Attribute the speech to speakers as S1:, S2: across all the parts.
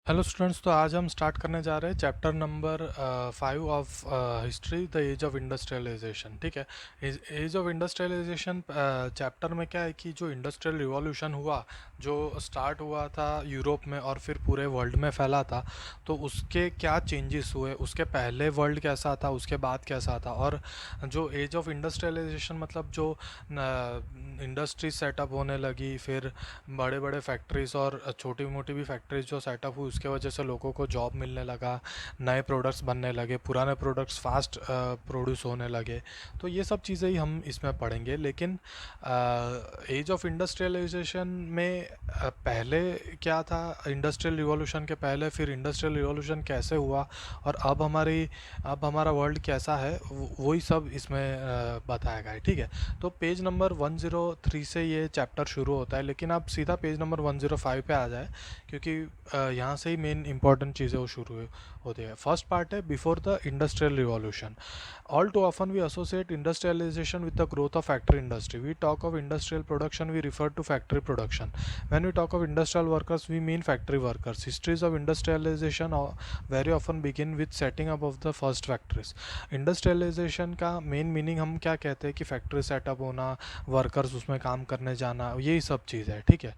S1: Hello students, तो आज हम स्टार्ट करने जा रहे हैं chapter number 5 of history, the age of industrialisation. ठीक है। एज ऑफ इंडस्ट्रियलाइजेशन चैप्टर में क्या है कि जो इंडस्ट्रियल रिवॉल्यूशन हुआ, जो स्टार्ट हुआ था यूरोप में और फिर पूरे वर्ल्ड में फैला था, तो उसके क्या चेंजेस हुए, उसके पहले वर्ल्ड कैसा था, उसके बाद कैसा था। और जो एज ऑफ इंडस्ट्रियलाइजेशन मतलब जो इंडस्ट्री सेटअप होने लगी, फिर बड़े बड़े फैक्ट्रीज और छोटी मोटी भी फैक्ट्रीज जो सेटअप हुई, उसके वजह से लोगों को जॉब मिलने लगा, नए प्रोडक्ट्स बनने लगे, पुराने प्रोडक्ट्स फास्ट प्रोड्यूस होने लगे। तो ये सब चीज़ें ही हम इसमें पढ़ेंगे। लेकिन एज ऑफ इंडस्ट्रियलाइजेशन में पहले क्या था, इंडस्ट्रियल रिवॉल्यूशन के पहले, फिर इंडस्ट्रियल रिवॉल्यूशन कैसे हुआ, और अब हमारा वर्ल्ड कैसा है, वही सब इसमें बताया गया है। ठीक है। तो पेज नंबर 103 से ये चैप्टर शुरू होता है, लेकिन आप सीधा पेज नंबर 105 पे आ जाए, क्योंकि यहाँ से ही मेन इंपॉर्टेंट चीज़ें वो शुरू होती है। फर्स्ट पार्ट है before the industrial revolution. All too often we associate industrialisation with the growth of factory industry. We talk of industrial production, we refer to factory production. When we talk of industrial workers, we mean factory workers. Histories of industrialization very often begin with setting up of the first factories. Industrialisation का main meaning हम क्या कहते हैं कि factory setup होना, workers उसमें काम करने जाना, यही सब चीज़ है। ठीक है।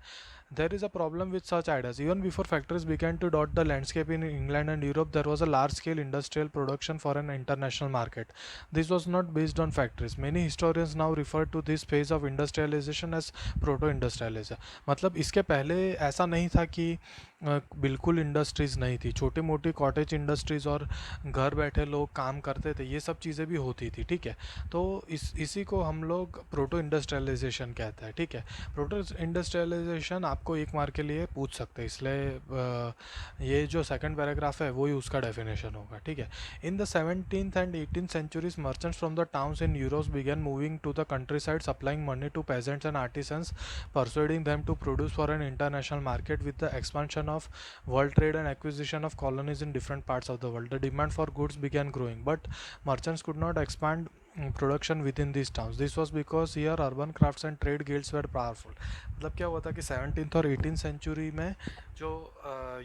S1: There is a problem with such ideas. Even before factories began to dot the landscape in England and Europe, there was a large-scale industrial production for an international market. This was not based on factories. Many historians now refer to this phase of industrialization as proto-industrialization. मतलब इसके पहले ऐसा नहीं था कि बिल्कुल industries नहीं थी, छोटी मोटी कॉटेज इंडस्ट्रीज़ और घर बैठे लोग काम करते थे, ये सब चीज़ें भी होती थी। ठीक है। तो इसी को हम लोग प्रोटो इंडस्ट्रियलाइजेशन कहते हैं। ठीक है। प्रोटो इंडस्ट्रियलाइजेशन आपको एक मार्क के लिए पूछ सकते हैं, इसलिए ये जो सेकंड पैराग्राफ है वही उसका डेफिनेशन होगा। ठीक है। In the 17th and 18th centuries, merchants from the towns in Europe began moving to the countryside, supplying money to peasants and artisans, persuading them to produce for an international market. With the expansion of world trade and acquisition of colonies in different parts of the world, the demand for goods began growing, but merchants could not expand production within this towns. This was because here urban crafts and trade guilds were powerful. मतलब क्या हुआ था कि 17th और 18th century में जो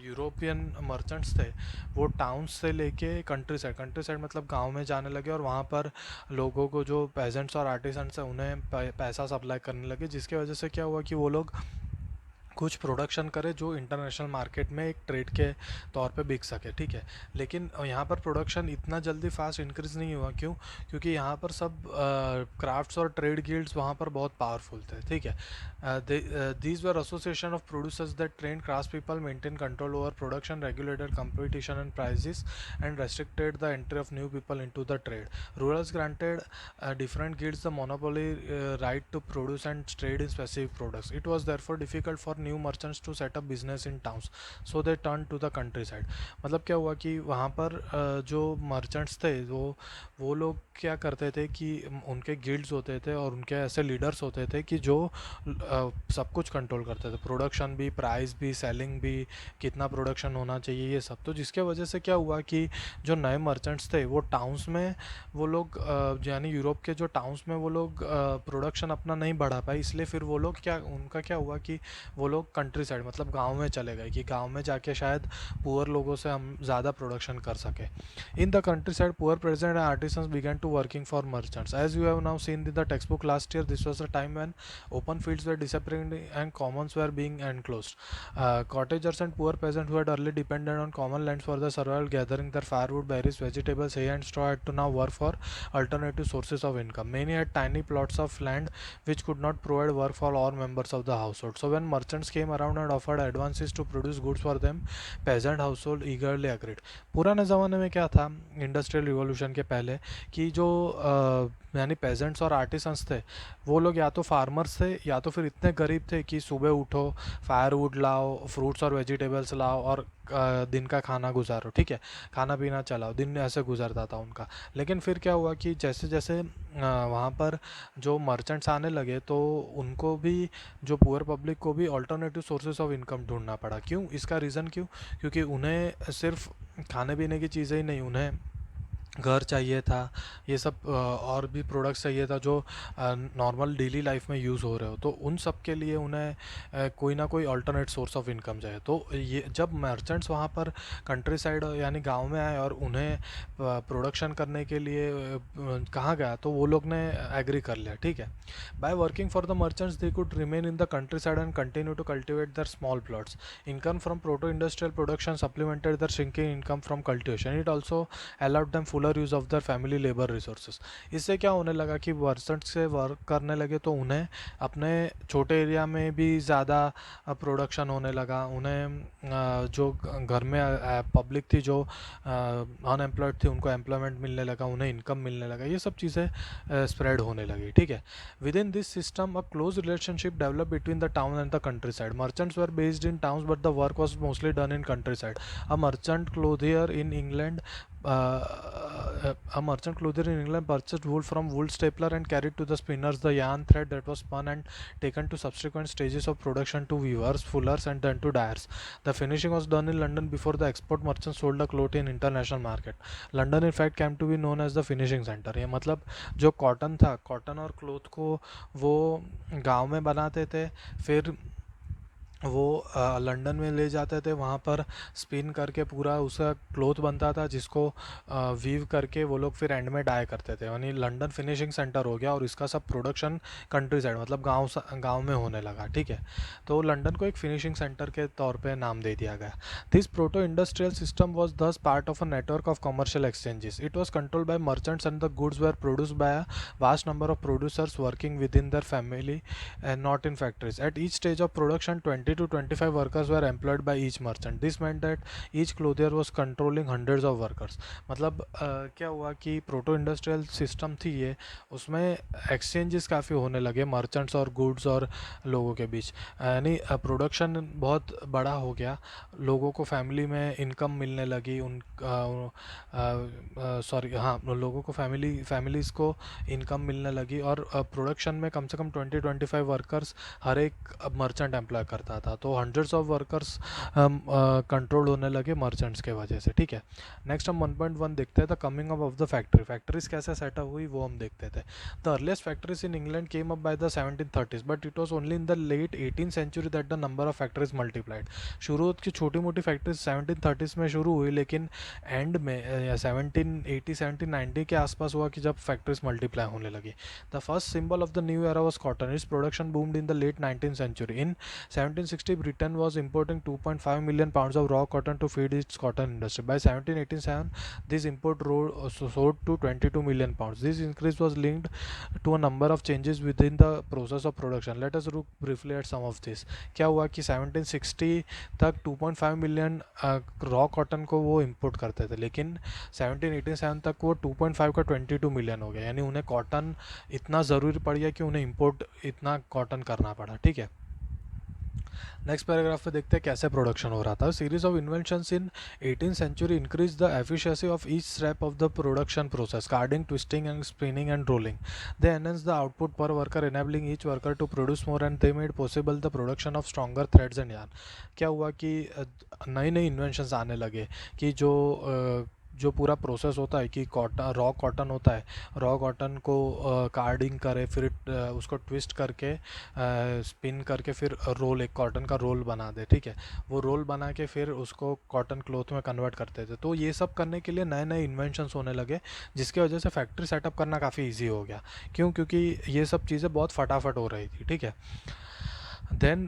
S1: European merchants थे, वो टाउन्स से लेके कंट्री साइड मतलब गांव में जाने लगे, और वहाँ पर लोगों को, जो पेजेंट्स और आर्टिसंस हैं, उन्हें पैसा सप्लाई करने लगे, जिसकी वजह से क्या हुआ कि वो लोग कुछ प्रोडक्शन करे जो इंटरनेशनल मार्केट में एक ट्रेड के तौर पे बिक सके। ठीक है। लेकिन यहाँ पर प्रोडक्शन इतना जल्दी फास्ट इंक्रीज नहीं हुआ। क्यों? क्योंकि यहाँ पर सब क्राफ्ट्स और ट्रेड गिल्ड्स वहाँ पर बहुत पावरफुल थे। ठीक है। These were association of producers that train craft people, maintain control over production, regulated competition and prices, and restricted the entry of new people into the trade. Rulers granted different guilds the monopoly right to produce and trade in specific products. It was therefore difficult for new merchants to set up business in towns, so they turned to the countryside. मतलब क्या हुआ कि वहाँ पर जो merchants थे, वो लोग क्या करते थे कि उनके गिल्ड्स होते थे और उनके ऐसे लीडर्स होते थे कि जो सब कुछ कंट्रोल करते थे, प्रोडक्शन भी, प्राइस भी, सेलिंग भी, कितना प्रोडक्शन होना चाहिए, ये सब। तो जिसके वजह से क्या हुआ कि जो नए मर्चेंट्स थे वो टाउन्स में, वो लोग यानी यूरोप के जो टाउन्स में वो लोग प्रोडक्शन अपना नहीं बढ़ा पाए, इसलिए फिर वो लोग उनका क्या हुआ कि वो लोग कंट्री साइड मतलब गांव में चले गए, कि गांव में जाके शायद पुअर लोगों से हम ज़्यादा प्रोडक्शन कर सके. In the countryside poor peasants and artisans began to working for merchants. As you have now seen in the textbook last year, this was the time when open fields were disappearing and commons were being enclosed. Cottagers and poor peasants who had early depended on common lands for their survival, gathering their firewood, berries, vegetables, hay and straw, had to now work for alternative sources of income. Many had tiny plots of land which could not provide work for all members of the household. So when merchants came around and offered advances to produce goods for them, peasant household eagerly agreed. पुराने ज़माने में क्या था, industrial revolution के पहले, कि जो यानी पेजेंट्स और आर्टिसंस थे, वो लोग या तो फार्मर्स थे या तो फिर इतने गरीब थे कि सुबह उठो, फायरवुड लाओ, फ्रूट्स और वेजिटेबल्स लाओ, और दिन का खाना गुजारो. ठीक है। खाना पीना चलाओ, दिन ऐसे गुजरता था उनका. लेकिन फिर क्या हुआ कि जैसे जैसे वहाँ पर जो मर्चेंट्स आने लगे, तो उनको भी, जो पुअर पब्लिक को भी अल्टरनेटिव सोर्सेज ऑफ इनकम ढूंढना पड़ा. क्यों? इसका रीज़न क्यों? क्योंकि उन्हें सिर्फ खाने पीने की चीज़ें ही नहीं, उन्हें घर चाहिए था, ये सब और भी प्रोडक्ट्स चाहिए था जो नॉर्मल डेली लाइफ में यूज़ हो रहे हो, तो उन सब के लिए उन्हें कोई ना कोई अल्टरनेट सोर्स ऑफ इनकम चाहिए। तो ये जब मर्चेंट्स वहाँ पर कंट्री साइड यानी गांव में आए और उन्हें प्रोडक्शन करने के लिए कहा गया, तो वो लोग ने एग्री कर लिया, ठीक है। By working for the merchants they could remain in the countryside and continue to cultivate their small plots. Income from proto industrial production supplemented their shrinking income from cultivation. It also allowed them fuller use of their family labor resources। इससे क्या होने लगा कि Versant से work करने लगे, तो उन्हें अपने छोटे एरिया में भी ज़्यादा प्रोडक्शन होने लगा। उन्हें जो घर में पब्लिक थी जो अनएम्प्लॉयड थी, उनको एम्प्लॉयमेंट मिलने लगा, उन्हें इनकम मिलने लगा, ये सब चीज़ें स्प्रेड होने लगी, ठीक है। Within this system a close relationship develop between the town and the countryside. Merchants were based in towns but the work was mostly done in countryside. A merchant clothier in England a merchant clothier in England purchased wool from wool stapler and carried to the spinners the yarn thread that was spun and taken to subsequent stages of production to weavers, fullers, and then to dyers. The finishing was done in London before the export merchants sold the cloth in international market. London in fact came to be known as the finishing center। ये मतलब जो cotton था, cotton और cloth को वो गांव में बनाते थे, फिर वो लंदन में ले जाते थे, वहाँ पर स्पिन करके पूरा उसका क्लोथ बनता था, जिसको वीव करके वो लोग फिर एंड में डाई करते थे, यानी लंदन फिनिशिंग सेंटर हो गया। और इसका सब प्रोडक्शन कंट्री साइड मतलब गांव में होने लगा, ठीक है। तो लंदन को एक फिनिशिंग सेंटर के तौर पे नाम दे दिया गया। This proto industrial system was thus part of a network of commercial exchanges. It was controlled by merchants and the goods were produced by a vast number of producers working within their family and not in factories. At each stage of production, 20 to 25 workers were employed by each merchant. This meant that each clothier was controlling hundreds of workers। मतलब क्या हुआ कि proto industrial system थी ये, उसमें exchanges काफ़ी होने लगे मर्चेंट्स और गुड्स और लोगों के बीच, यानी प्रोडक्शन बहुत बड़ा हो गया, लोगों को फैमिली में इनकम मिलने लगी, उन सॉरी हाँ, लोगों को फैमिलीज़ को इनकम मिलने लगी। और प्रोडक्शन में कम से कम 20-25 वर्कर्स हर एक मर्चेंट एम्प्लॉय करता था, तो हंड्रेड्स ऑफ वर्कर्स कंट्रोल होने लगे मर्चेंट्स के वजह से, ठीक है। नेक्स्ट हम 1.1 देखते हैं, the coming up of the factory. Factories कैसे सेटअप हुई वो हम देखते थे। The earliest factories in England came up by the 1730s, but it was only in the late 18th century that the number of factories multiplied. शुरू की छोटी मोटी फैक्ट्रीज 1730s में शुरू हुई, लेकिन एंड में या 1780 1790 के आसपास हुआ कि जब फैक्ट्रीज मल्टीप्लाई होने लगी। The first symbol of the new era was cotton. Its production boomed in the late 19th century. In 1760, Britain was importing 2.5 million pounds of raw cotton to feed its cotton industry. By 1787, this import soared to 22 million pounds. This increase was linked to a number of changes within the process of production. Let us look briefly at some of this। क्या हुआ कि 1760 तक 2.5 million raw cotton को वो import करते थे, लेकिन 1787 तक वो 2.5 का 22 मिलियन हो गया, यानी उन्हें कॉटन इतना ज़रूरी पड़ गया कि उन्हें इंपोर्ट इतना कॉटन करना पड़ा, ठीक है। नेक्स्ट पैराग्राफ पे देखते हैं कैसे प्रोडक्शन हो रहा था। Series of inventions in 18th century increase the efficiency of each step of the production process, carding, twisting and spinning and rolling. They enhance the output per worker, enabling each worker to produce more, and they made possible the production of stronger threads and yarn. क्या हुआ कि नई नई inventions आने लगे कि जो पूरा प्रोसेस होता है कि कॉटन, रॉ कॉटन होता है, रॉ कॉटन को कार्डिंग करे, फिर उसको ट्विस्ट करके स्पिन करके फिर रोल, एक कॉटन का रोल बना दे, ठीक है। वो रोल बना के फिर उसको कॉटन क्लॉथ में कन्वर्ट करते थे। तो ये सब करने के लिए नए नए इन्वेंशंस होने लगे, जिसकी वजह से फैक्ट्री सेटअप करना काफ़ी ईजी हो गया। क्यों? क्योंकि ये सब चीज़ें बहुत फटाफट हो रही थी, ठीक है। Then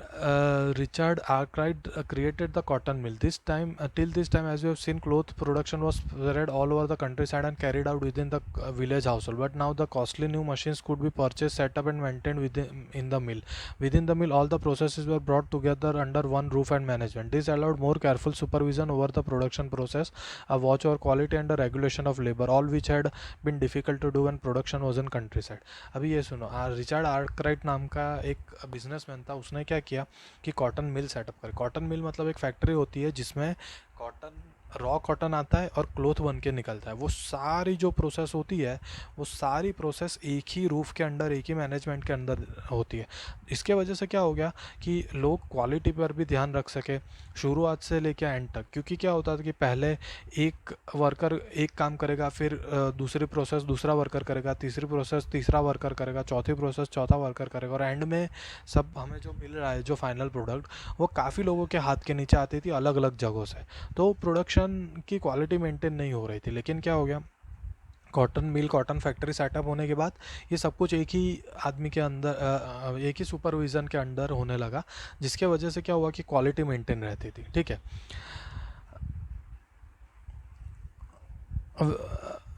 S1: Richard Arkwright created the cotton mill. Till this time, as we have seen, cloth production was spread all over the countryside and carried out within the village household. But now the costly new machines could be purchased, set up, and maintained in the mill. Within the mill, all the processes were brought together under one roof and management. This allowed more careful supervision over the production process, a watch over quality, and a regulation of labor, all which had been difficult to do when production was in countryside। अभी ये सुनो, Richard Arkwright नाम का एक businessman था, उसने क्या किया कि कॉटन मिल सेटअप करे। कॉटन मिल मतलब एक फैक्ट्री होती है जिसमें कॉटन रॉ कॉटन आता है और क्लोथ बन के निकलता है। वो सारी जो प्रोसेस होती है, वो सारी प्रोसेस एक ही रूफ के अंडर, एक ही मैनेजमेंट के अंदर होती है। इसके वजह से क्या हो गया कि लोग क्वालिटी पर भी ध्यान रख सके शुरुआत से लेके एंड तक। क्योंकि क्या होता था कि पहले एक वर्कर एक काम करेगा, फिर दूसरी प्रोसेस दूसरा वर्कर करेगा, तीसरी प्रोसेस तीसरा वर्कर करेगा, चौथी प्रोसेस चौथा वर्कर करेगा, और एंड में सब हमें जो मिल रहा है, जो फाइनल प्रोडक्ट, वो काफ़ी लोगों के हाथ के नीचे आती थी अलग अलग जगहों से। तो प्रोडक्शन की क्वालिटी मेंटेन नहीं हो रही थी। लेकिन क्या हो गया, cotton mill, cotton factory setup होने के बाद ये सब कुछ एक ही आदमी के अंदर, एक ही सुपरविज़न के अंडर होने लगा, जिसके वजह से क्या हुआ कि क्वालिटी मेंटेन रहती थी। ठीक है।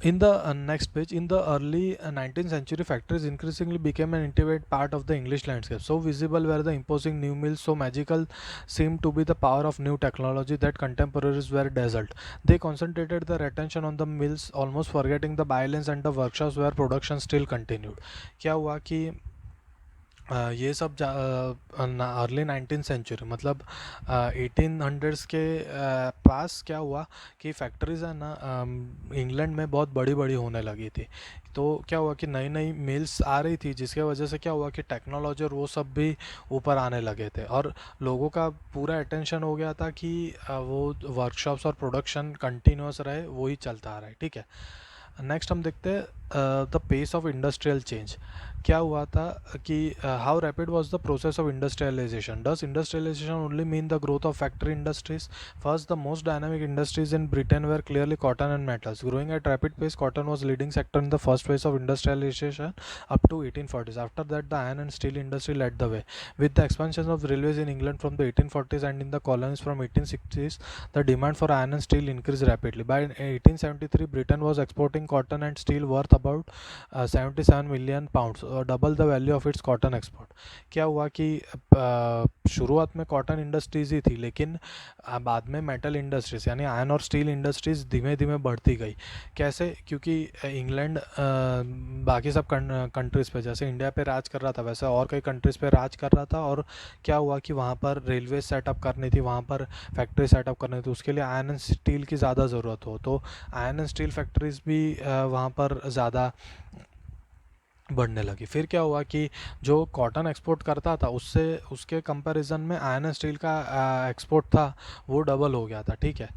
S1: In the next page, in the early 19th century, factories increasingly became an intimate part of the English landscape. So visible were the imposing new mills, so magical seemed to be the power of new technology that contemporaries were dazzled. They concentrated their attention on the mills, almost forgetting the violence and the workshops where production still continued. क्या हुआ कि ये सब early 19th century, मतलब 1800s के पास क्या हुआ कि फैक्ट्रीज है ना, इंग्लैंड में बहुत बड़ी बड़ी होने लगी थी। तो क्या हुआ कि नई नई मिल्स आ रही थी, जिसके वजह से क्या हुआ कि टेक्नोलॉजी और वो सब भी ऊपर आने लगे थे, और लोगों का पूरा अटेंशन हो गया था कि वो वर्कशॉप्स और प्रोडक्शन कंटिन्यूस रहे, वो ही चलता आ रहा है। ठीक है। नेक्स्ट हम देखते हैं the pace of industrial change. क्या हुआ था कि how rapid was the process of industrialisation. Does industrialisation only mean the growth of factory industries? First, the most dynamic industries in Britain were clearly cotton and metals. Growing at rapid pace, cotton was leading sector in the first phase of industrialization up to 1840s. After that, the iron and steel industry led the way. With the expansion of railways in England from the 1840s and in the colonies from 1860s, the demand for iron and steel increased rapidly. By 1873, Britain was exporting cotton and steel worth about 77 million pounds, double the value of its cotton export. क्या हुआ कि शुरुआत में cotton industries ही थी, लेकिन बाद में metal industries यानी आयरन और स्टील इंडस्ट्रीज धीमे धीमे बढ़ती गई। कैसे? क्योंकि इंग्लैंड बाकी सब कंट्रीज़ पे, जैसे इंडिया पे राज कर रहा था, वैसे और कई कंट्रीज़ पे राज कर रहा था। और क्या हुआ कि वहाँ पर रेलवे सेटअप करनी थी, वहाँ पर फैक्ट्री सेटअप करनी थी, उसके लिए आयरन एंड स्टील की ज़्यादा ज़रूरत हो, तो आयरन एंड स्टील फैक्ट्रीज भी वहाँ पर ज़्यादा बढ़ने लगी। फिर क्या हुआ कि जो कॉटन एक्सपोर्ट करता था, उससे उसके कंपैरिजन में आयरन एंड स्टील का एक्सपोर्ट था, वो डबल हो गया था। ठीक है।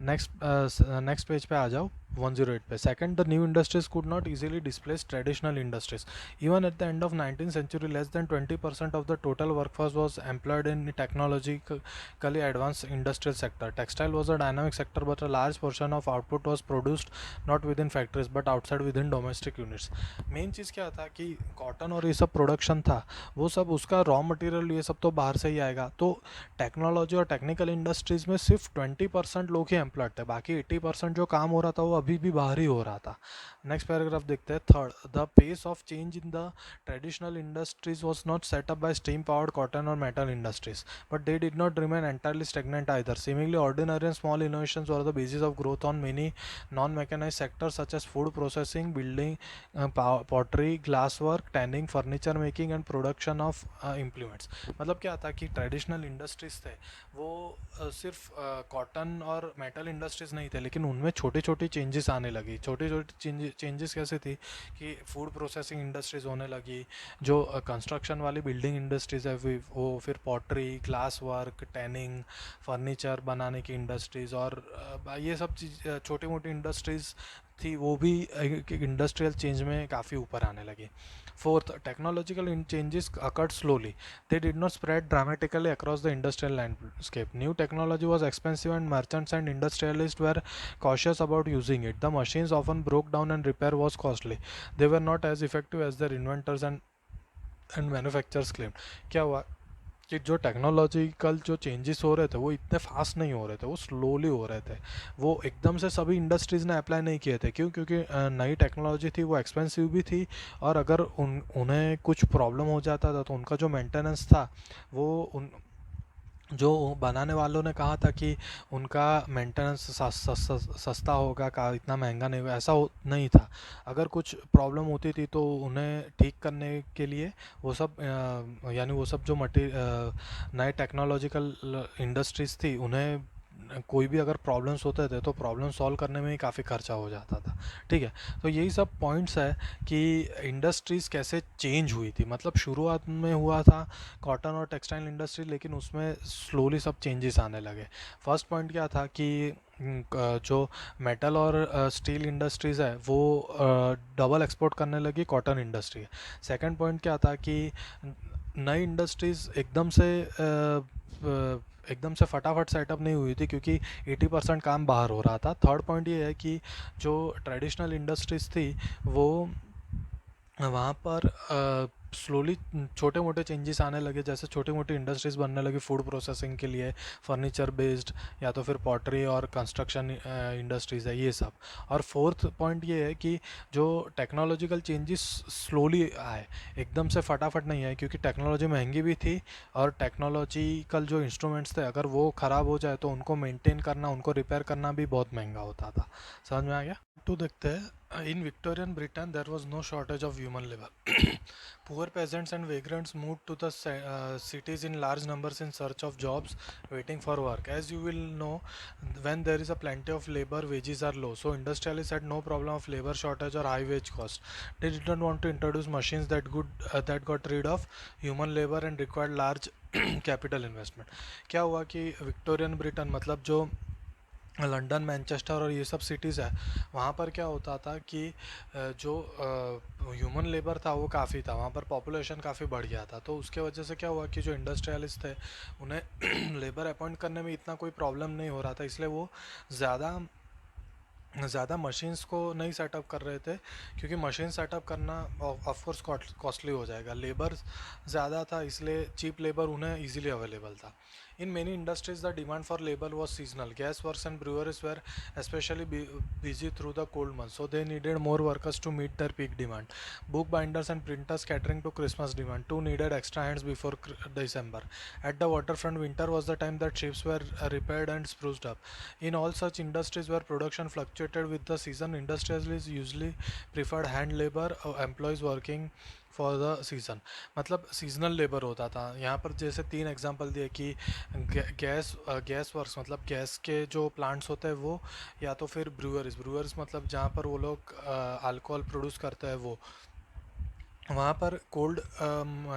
S1: नेक्स्ट पेज पे आ जाओ, 108 पे। Second, the new industries could not easily displace traditional industries. Even at the end of 19th century, less than 20% of the total workforce was employed in technologically advanced industrial sector. Textile was a dynamic sector, but a large portion of output was produced not within factories but outside within domestic units. Main चीज़ क्या था कि cotton और ये सब production था, वो सब उसका रॉ मटेरियल ये सब तो बाहर से ही आएगा। तो टेक्नोलॉजी और टेक्निकल इंडस्ट्रीज़ में सिर्फ 20% लोग ही एम्प्लॉयड थे, बाकी 80% जो काम हो रहा था वो अभी भी बाहर ही हो रहा था। नेक्स्ट पैराग्राफ देखते हैं, third, the pace of change in the traditional industries was not set up by steam powered cotton और metal industries, but they did not remain entirely stagnant either. Seemingly ordinary and small innovations were the basis of growth on many non-mechanized sectors such as food processing, building, pottery, glasswork, tanning, furniture making and production of implements. मतलब क्या था कि traditional industries थे वो सिर्फ cotton और metal industries नहीं थे, लेकिन उनमें छोटी छोटी चेंजेस आने लगी। छोटी छोटी चेंजेस कैसे थी कि फूड प्रोसेसिंग इंडस्ट्रीज होने लगी, जो कंस्ट्रक्शन वाली बिल्डिंग इंडस्ट्रीज है वो, फिर pottery, glass work, tanning, furniture बनाने की इंडस्ट्रीज़, और ये सब चीज़ छोटी मोटी इंडस्ट्रीज़ थी, वो भी इंडस्ट्रियल चेंज में काफ़ी ऊपर आने लगी। Fourth, technological changes occurred slowly. They did not spread dramatically across the industrial landscape. New technology was expensive and merchants and industrialists were cautious about using it. The machines often broke down and repair was costly. They were not as effective as their inventors and manufacturers claimed. क्या हुआ कि जो technological जो changes हो रहे थे वो इतने फास्ट नहीं हो रहे थे, वो स्लोली हो रहे थे। वो एकदम से सभी इंडस्ट्रीज़ ने अप्लाई नहीं किए थे। क्यों? क्योंकि नई टेक्नोलॉजी थी, वो एक्सपेंसिव भी थी, और अगर उन्हें कुछ प्रॉब्लम हो जाता था तो उनका जो मेंटेनेंस था, वो उन जो बनाने वालों ने कहा था कि उनका मेंटेनेंस सस्ता होगा, का इतना महंगा नहीं होगा, ऐसा नहीं था। अगर कुछ प्रॉब्लम होती थी तो उन्हें ठीक करने के लिए वो सब यानी वो सब जो नए टेक्नोलॉजिकल इंडस्ट्रीज़ थी, उन्हें कोई भी अगर प्रॉब्लम्स होते थे तो प्रॉब्लम सॉल्व करने में ही काफ़ी खर्चा हो जाता था, ठीक है। तो यही सब पॉइंट्स है कि इंडस्ट्रीज़ कैसे चेंज हुई थी। मतलब शुरुआत में हुआ था कॉटन और टेक्सटाइल इंडस्ट्री, लेकिन उसमें स्लोली सब चेंजेस आने लगे। फर्स्ट पॉइंट क्या था कि जो मेटल और स्टील इंडस्ट्रीज़ है वो डबल एक्सपोर्ट करने लगी कॉटन इंडस्ट्री। सेकंड पॉइंट क्या था कि नई इंडस्ट्रीज़ एकदम से फटाफट सेटअप नहीं हुई थी, क्योंकि 80% काम बाहर हो रहा था। थर्ड पॉइंट ये है कि जो ट्रेडिशनल इंडस्ट्रीज़ थी वो वहाँ पर स्लोली छोटे मोटे चेंजेस आने लगे, जैसे छोटी मोटी इंडस्ट्रीज़ बनने लगी फूड प्रोसेसिंग के लिए, फर्नीचर बेस्ड, या तो फिर पॉटरी और कंस्ट्रक्शन इंडस्ट्रीज़ है ये सब। और फोर्थ पॉइंट ये है कि जो टेक्नोलॉजिकल चेंजेस स्लोली आए, एकदम से फटाफट नहीं आए, क्योंकि टेक्नोलॉजी महंगी भी थी और टेक्नोलॉजिकल जो इंस्ट्रूमेंट्स थे अगर वो ख़राब हो जाए तो उनको मेंटेन करना, उनको रिपेयर करना भी बहुत महंगा होता था। समझ में आ गया? तो देखते हैं, in Victorian Britain there was no shortage of human labour. Poor peasants and vagrants moved to the cities in large numbers in search of jobs, waiting for work. As you will know, when there is a plenty of labor, wages are low. So industrialists had no problem of labor shortage or high wage cost. They did not want to introduce machines that got rid of human labor and required large capital investment. क्या हुआ कि Victorian Britain, मतलब जो London, Manchester और ये सब cities है, वहाँ पर क्या होता था कि जो ह्यूमन लेबर था वो काफ़ी था, वहाँ पर पॉपुलेशन काफ़ी बढ़ गया था। तो उसके वजह से क्या हुआ कि जो इंडस्ट्रियलिस्ट थे उन्हें लेबर अपॉइंट करने में इतना कोई प्रॉब्लम नहीं हो रहा था, इसलिए वो ज़्यादा ज़्यादा मशीन्स को नहीं सेटअप कर रहे थे, क्योंकि मशीन सेटअप करना ऑफ कोर्स कॉस्टली हो जाएगा। लेबर ज़्यादा था, इसलिए चीप लेबर उन्हें इजीली अवेलेबल था। In many industries the demand for labour was seasonal. Gas works and breweries were especially busy through the cold months, so they needed more workers to meet their peak demand. Book binders and printers catering to Christmas demand too needed extra hands before December. At the waterfront, winter was the time that ships were repaired and spruced up. In all such industries where production fluctuated with the season, industrialists usually preferred hand labor employees working for the season. मतलब seasonal labour होता था यहाँ पर। जैसे तीन example दिए कि gas works, मतलब गैस के जो प्लांट्स होते हैं वो, या तो फिर ब्रूअरीज मतलब जहाँ पर वो लोग अल्कोहल प्रोड्यूस करते हैं वो, वहाँ पर कोल्ड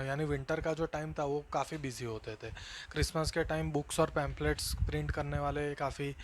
S1: यानी विंटर का जो टाइम था वो काफ़ी बिजी होते थे। क्रिसमस के टाइम बुक्स और पैम्पलेट्स प्रिंट करने वाले काफ़ी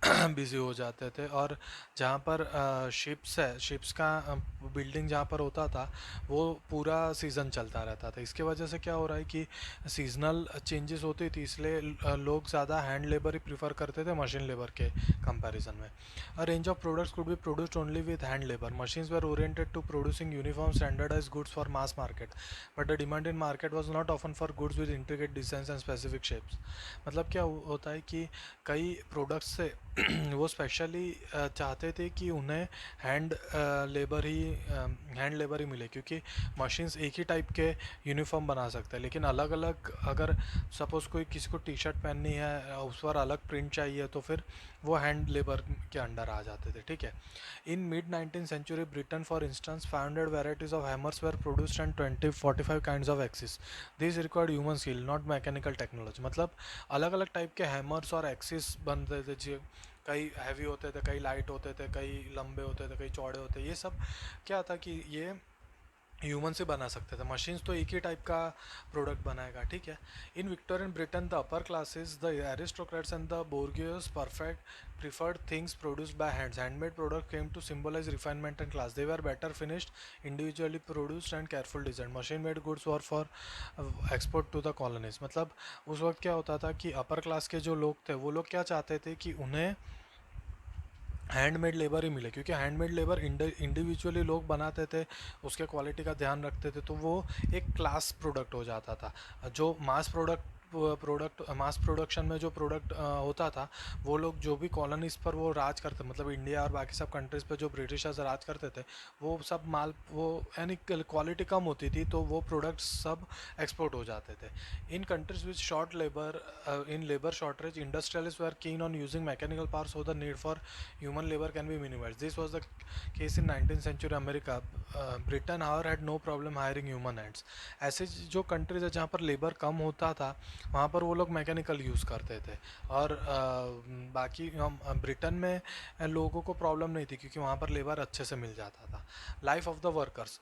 S1: बिजी हो जाते थे। और जहाँ पर शिप्स है, शिप्स का बिल्डिंग जहाँ पर होता था वो पूरा सीज़न चलता रहता था। इसके वजह से क्या हो रहा है कि सीजनल चेंजेस होती थी, इसलिए लोग ज़्यादा हैंड लेबर ही प्रीफर करते थे मशीन लेबर के कंपैरिजन में। A range of products could be produced only with hand labor. Machines were oriented to producing uniform standardized goods for mass market, but the demand in market was not often for goods with intricate designs and specific shapes. मतलब क्या होता है कि कई products से वो specially चाहते थे कि उन्हें हैंड लेबर ही मिले, क्योंकि मशीन्स एक ही टाइप के यूनिफॉर्म बना सकते हैं, लेकिन अलग अलग, अगर सपोज़ कोई किसी को टी शर्ट पहननी है उस पर अलग प्रिंट चाहिए तो फिर वो हैंड लेबर के अंडर आ जाते थे, ठीक है। In mid 19th century Britain for instance 500 varieties of hammers were produced and 20-45 kinds of axes. This required human skill not mechanical technology. मतलब अलग अलग टाइप के हैमर्स और एक्सिस बनते थे जी। कई हैवी होते थे, कई लाइट होते थे, कई लंबे होते थे, कई चौड़े होते। ये सब क्या था कि ये ह्यूमन से बना सकते थे, मशीन्स तो एक ही टाइप का प्रोडक्ट बनाएगा, ठीक है। In Victorian Britain the upper classes, the aristocrats and the bourgeois perfect preferred things produced by hands. Handmade products came to symbolize refinement and class. They were better finished, individually produced and careful designed. Machine made goods were for export to the colonies. मतलब उस वक्त क्या होता था कि upper class के जो लोग थे वो लोग क्या चाहते थे कि उन्हें हैंडमेड लेबर ही मिले, क्योंकि हैंडमेड लेबर इंडिविजुअली लोग बनाते थे, उसके क्वालिटी का ध्यान रखते थे, तो वो एक क्लास प्रोडक्ट हो जाता था। जो मास प्रोडक्शन में जो प्रोडक्ट होता था, वो लोग जो भी कॉलोनीज पर वो राज करते, मतलब इंडिया और बाकी सब कंट्रीज़ पे जो ब्रिटिशर्स राज करते थे, वो सब माल, वो यानी क्वालिटी कम होती थी तो वो प्रोडक्ट्स सब एक्सपोर्ट हो जाते थे। In countries with short labour, in labour shortage, industrialist were keen on using mechanical power, so the need for human labor can be minimized. This was the case in 19th century America. Britain however had no problem hiring human hands. ऐसे जो countries है जहाँ पर labour कम होता था वहाँ पर वो लोग मैकेनिकल यूज़ करते थे। और बाकी हम ब्रिटेन में लोगों को प्रॉब्लम नहीं थी क्योंकि वहाँ पर लेबर अच्छे से मिल जाता था। Life of the workers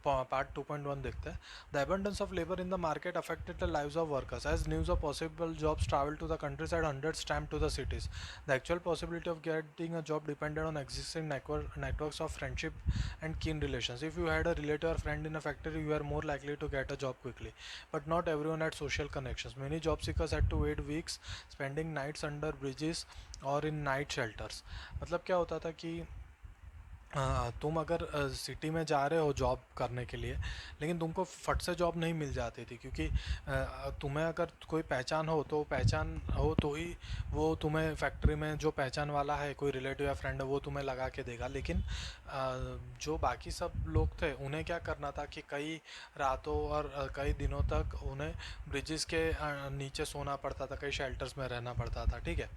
S1: part 2.1 देखते हैं। The abundance of labor in the market affected the lives of workers. As news of possible jobs traveled to the countryside, hundreds stamped to the cities. The actual possibility of getting a job depended on existing networks of friendship and keen relations. If you had a relative or friend in a factory, you were more likely to get a job quickly. But not everyone had social connections. Many job seekers had to wait weeks, spending nights under bridges or in night shelters. मतलब क्या होता था कि तुम अगर city में जा रहे हो जॉब करने के लिए, लेकिन तुमको फट से जॉब नहीं मिल जाती थी क्योंकि तुम्हें अगर कोई पहचान हो तो पहचान हो तो ही वो तुम्हें फैक्ट्री में जो पहचान वाला है, कोई रिलेटिव या फ्रेंड है, वो तुम्हें लगा के देगा। लेकिन जो बाकी सब लोग थे उन्हें क्या करना था कि कई रातों और कई दिनों तक उन्हें ब्रिजेस के नीचे सोना पड़ता था, कई शेल्टर्स में रहना पड़ता था। ठीक है।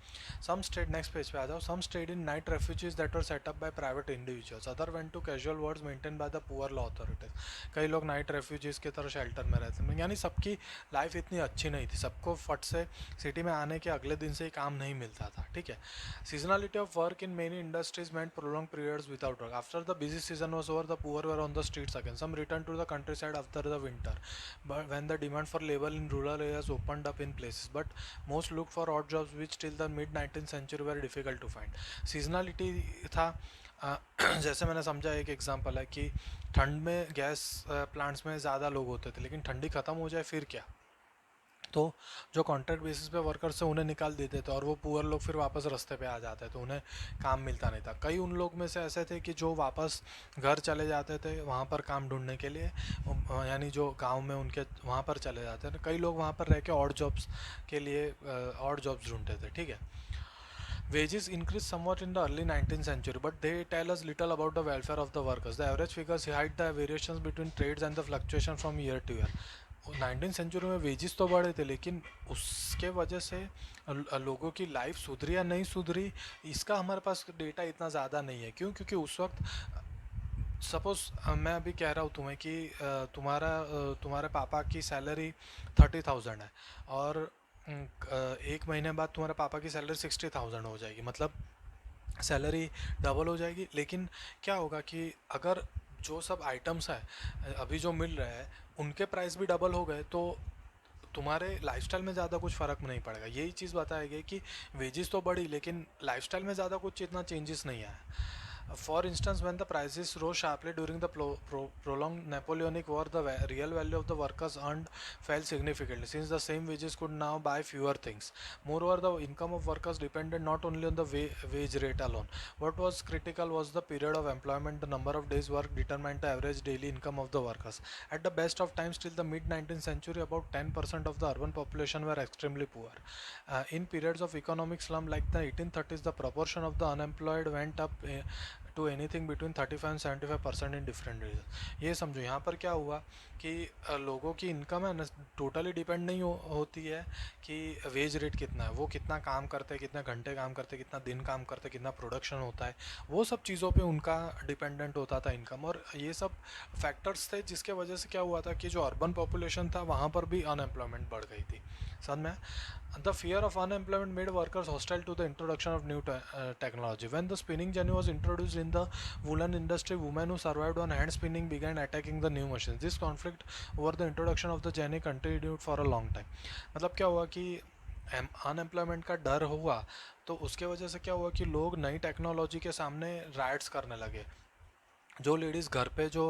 S1: सम स्टेट, नेक्स्ट पेज पे आ जाओ। Some stayed in night refuges that were set up by private individuals, other went to casual wards maintain by the poor law authorities. कई लोग नाइट रेफ्यूजीज की तरह शेल्टर में रहते हैं, यानी सबकी लाइफ इतनी अच्छी नहीं थी, सबको फट से सिटी में आने के अगले दिन से ही काम नहीं मिलता था। ठीक है। Seasonality of work in many industries meant prolonged periods without work. After the busy season was over, the poor were on the streets again. Some returned to the countryside after the winter, but when the demand for labor in rural areas opened up in places. But most looked for odd jobs which till the mid 19th century were difficult to find. Seasonality था। जैसे मैंने समझा, एक example है कि ठंड में gas plants में ज़्यादा लोग होते थे, लेकिन ठंडी ख़त्म हो जाए फिर क्या, तो जो कॉन्ट्रैक्ट बेसिस पे वर्कर्स हैं उन्हें निकाल देते थे और वो पुअर लोग फिर वापस रास्ते पे आ जाते, तो उन्हें काम मिलता नहीं था। कई उन लोग में से ऐसे थे कि जो वापस घर चले जाते थे वहाँ पर काम ढूंढने के लिए, यानी जो गांव में उनके वहाँ पर चले जाते थे। कई लोग वहाँ पर रह के ऑड जॉब्स के लिए ऑड जॉब्स ढूंढते थे। ठीक है। Wages increased somewhat in the early 19th century, but they tell us little about the welfare of the workers. The average figures hide the variations between trades and the fluctuation from year to year. 19th century में wages तो बढ़े थे, लेकिन उसके वजह से लोगों की लाइफ सुधरी या नहीं सुधरी, इसका हमारे पास डेटा इतना ज़्यादा नहीं है। क्यों? क्योंकि उस वक्त सपोज़ मैं अभी कह रहा हूँ तुम्हें कि तुम्हारे पापा की सैलरी 30,000 है और एक महीने बाद तुम्हारे पापा की सैलरी 60,000 हो जाएगी, मतलब सैलरी डबल हो जाएगी। लेकिन क्या होगा कि अगर जो सब आइटम्स है अभी जो मिल रहे हैं उनके प्राइस भी डबल हो गए, तो तुम्हारे लाइफस्टाइल में ज़्यादा कुछ फ़र्क नहीं पड़ेगा। यही चीज़ बताएगी कि वेजेस तो बढ़ी लेकिन लाइफस्टाइल में ज़्यादा कुछ इतना चेंजेस नहीं आया। For instance, when the prices rose sharply during the prolonged Napoleonic War, the real value of the workers earned fell significantly, since the same wages could now buy fewer things. Moreover, the income of workers depended not only on the wage rate alone. What was critical was the period of employment. The number of days work determined the average daily income of the workers. At the best of times, till the mid 19th century, about 10% of the urban population were extremely poor. In periods of economic slump like the 1830s, the proportion of the unemployed went up to anything between 35 and 75% in different region. ये समझो यहाँ पर क्या हुआ कि लोगों की income है ना टोटली डिपेंड नहीं होती है कि वेज रेट कितना है, वो कितना काम करते हैं, कितने घंटे काम करते हैं, कितना दिन काम करते हैं, कितना प्रोडक्शन होता है, वो सब चीज़ों पे उनका डिपेंडेंट होता था इनकम। और ये सब फैक्टर्स थे जिसके वजह से क्या हुआ था कि जो अर्बन पॉपुलेशन था वहाँ पर भी अनएम्प्लॉयमेंट बढ़ गई थी। समझ में? The fear of unemployment made workers hostile to the introduction of new technology. When the spinning jenny was introduced in the woolen industry, women who survived on hand spinning began attacking the new machines. This conflict over the introduction of the jenny continued for a long time. मतलब क्या हुआ कि unemployment का डर हुआ, तो उसके वजह से क्या हुआ कि लोग नई टेक्नोलॉजी के सामने राइट्स करने लगे। जो लेडीज़ घर पे जो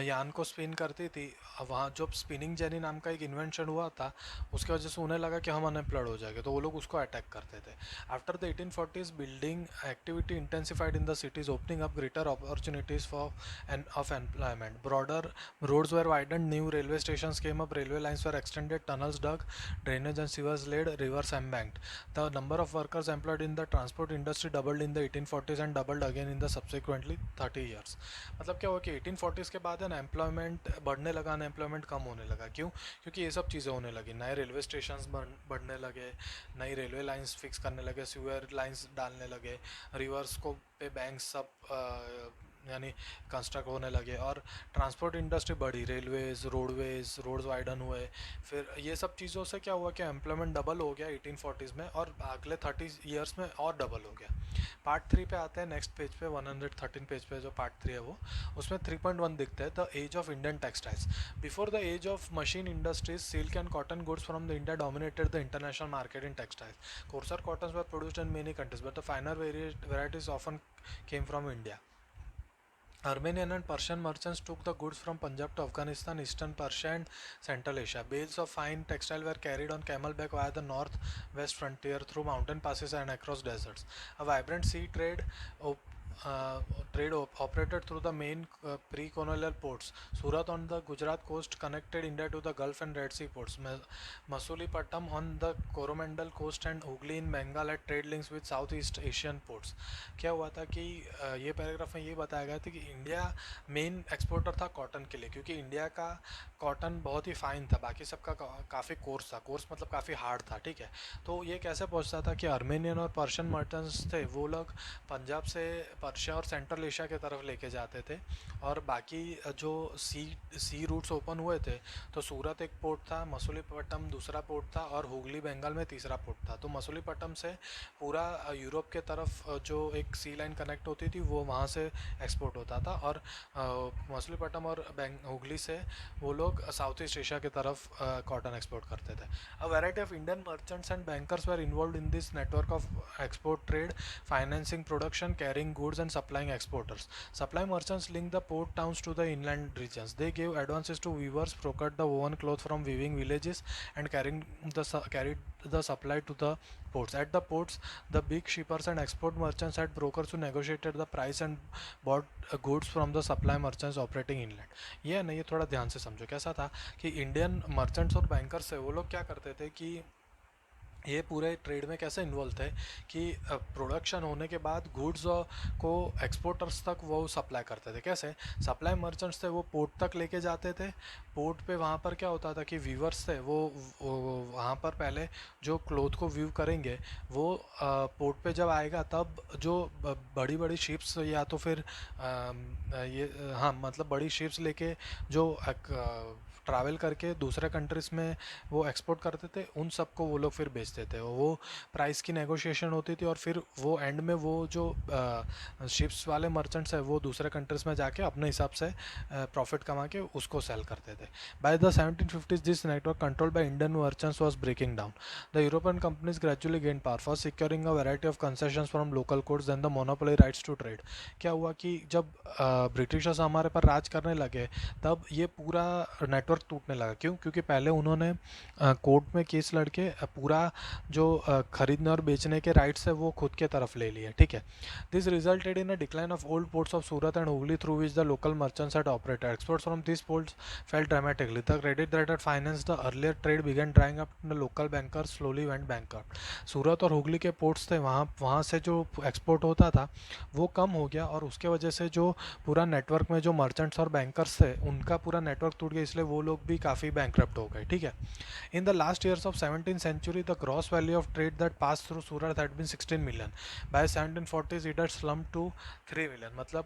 S1: यान को स्पिन करती थी, वहाँ जो स्पिनिंग जेनी नाम का एक इन्वेंशन हुआ था, उसकी वजह से उन्हें लगा कि हम अनएम्प्लॉयड हो जाएंगे, तो वो लोग उसको अटैक करते थे। After the 1840s building activity intensified in the cities, opening up greater opportunities for and of employment. Broader roads were widen, new railway station came up, railway lines were extended, tunnels dug, drainage and sewers laid, rivers embanked. The number of workers employed in the transport industry doubled in the 1840s and doubled again in the subsequently 30 years. मतलब क्या हुआ कि 1840s के बाद है ना employment बढ़ने लगा, अनएम्प्लॉयमेंट कम होने लगा। क्यों? क्योंकि ये सब चीज़ें होने लगी, नए रेलवे स्टेशन बढ़ने लगे, नई रेलवे लाइंस फिक्स करने लगे, सीवर लाइंस डालने लगे, रिवर्स को पे बैंक सब यानी कंस्ट्रक्ट होने लगे, और ट्रांसपोर्ट इंडस्ट्री बढ़ी, रेलवेज, रोड्स वाइडन हुए। फिर ये सब चीज़ों से क्या हुआ कि एम्प्लॉयमेंट डबल हो गया 1840s में, और अगले 30 ईयर्स में और डबल हो गया। पार्ट 3 पे आते हैं, नेक्स्ट पेज पे 113 पेज पे जो पार्ट 3 है वो, उसमें 3.1 दिखता है, the age of Indian textiles. Before the age of machine industries, silk and cotton goods from the India dominated the international market in textiles. Coarser cottons were produced in many countries, but the finer varieties often came from India. Armenian and Persian merchants took the goods from Punjab to Afghanistan, Eastern Persia, and Central Asia. Bales of fine textile were carried on camelback via the north-west frontier through mountain passes and across deserts. A vibrant sea op- uh, operated through the main pre-colonial ports. Surat on the Gujarat coast connected India to the Gulf and Red Sea ports. Masulipatam on the Coromandel coast and Hooghly in Bengal had trade links with Southeast Asian ports. क्या हुआ था कि ये paragraph में ये बताया गया था कि इंडिया मेन एक्सपोर्टर था कॉटन के लिए, क्योंकि इंडिया का कॉटन बहुत ही फाइन था, बाकी सबका काफ़ी कोर्स था, कोर्स मतलब काफ़ी हार्ड था, ठीक है। तो ये कैसे पहुंचता था कि आर्मेनियन और पर्शियन मर्चेंट्स थे, वो लोग पंजाब से पर्शिया और सेंट्रल एशिया की तरफ लेके जाते थे, और बाकी जो सी रूट्स ओपन हुए थे, तो सूरत एक पोर्ट था, मसूलीपट्टनम दूसरा पोर्ट था, और हुगली बंगाल में तीसरा पोर्ट था। तो मसूलीपट्टनम से पूरा यूरोप के तरफ जो एक सी लाइन कनेक्ट होती थी वो वहाँ से एक्सपोर्ट होता था, और मसूलीपट्टनम और हुगली से वो लोग साउथ ईस्ट एशिया की तरफ कॉटन एक्सपोर्ट करते थे। अ variety of Indian merchants and bankers were involve in this network of export trade, financing production, carrying goods and supplying exporters. Supply merchants linked the port towns to the inland regions. They gave advances to weavers, procured the woven cloth from weaving villages, and carried the supply to the ports. At the ports, the big shippers and export merchants had brokers who negotiated the price and bought goods from the supply merchants operating inland. ये नहीं, ये थोड़ा ध्यान से समझो कैसा था कि इंडियन मर्चेंट्स और बैंकर्स है, वो लोग क्या करते थे कि ये पूरे ट्रेड में कैसे इन्वॉल्व थे कि प्रोडक्शन होने के बाद गुड्स को एक्सपोर्टर्स तक वो सप्लाई करते थे। कैसे? सप्लाई मर्चेंट्स थे, वो पोर्ट तक लेके जाते थे। पोर्ट पे वहाँ पर क्या होता था कि वीवर्स थे, वो वहाँ पर पहले जो क्लोथ को व्यू करेंगे, वो पोर्ट पे जब आएगा तब जो बड़ी बड़ी शिप्स, या तो फिर ये हाँ मतलब बड़ी शिप्स लेके जो ट्रैवल करके दूसरे कंट्रीज़ में वो एक्सपोर्ट करते थे, उन सबको वो लोग फिर बेचते थे। वो प्राइस की नेगोशिएशन होती थी, और फिर वो एंड में वो जो शिप्स वाले मर्चेंट्स है वो दूसरे कंट्रीज़ में जाके अपने हिसाब से प्रॉफिट कमा के उसको सेल करते थे। By the 1750s this network control by Indian merchants was breaking down. The European companies gradually gain power, first securing a variety of concessions from local courts, then the monopoly rights to trade. क्या हुआ कि जब Britishers हमारे पर राज करने लगे, तब ये पूरा नेटवर्क टूटने लगा। क्यों? क्योंकि पहले उन्होंने कोर्ट में केस लड़के पूरा जो खरीदने और बेचने के राइट्स है वो खुद के तरफ ले लिए, ठीक है। This resulted in a decline of old ports of Surat and Hooghly through which the local merchants had operated. Exports from this ports fail dramatically. The credit that had financed the earlier trade begin drawing up. The local bankers slowly went bankrupt. सूरत और हुगली के ports थे, वहाँ वहाँ से जो export होता था वो कम हो गया, और उसके वजह से जो पूरा नेटवर्क में जो मर्चेंट्स और बैंकर्स थे उनका पूरा नेटवर्क टूट गया, इसलिए वो लोग भी काफ़ी बैंकरप्ट हो गए, ठीक है। In the last years of 17th century the gross value of trade that pass through Surat had been 16 million. By 1740s it had slumped to 3 million. मतलब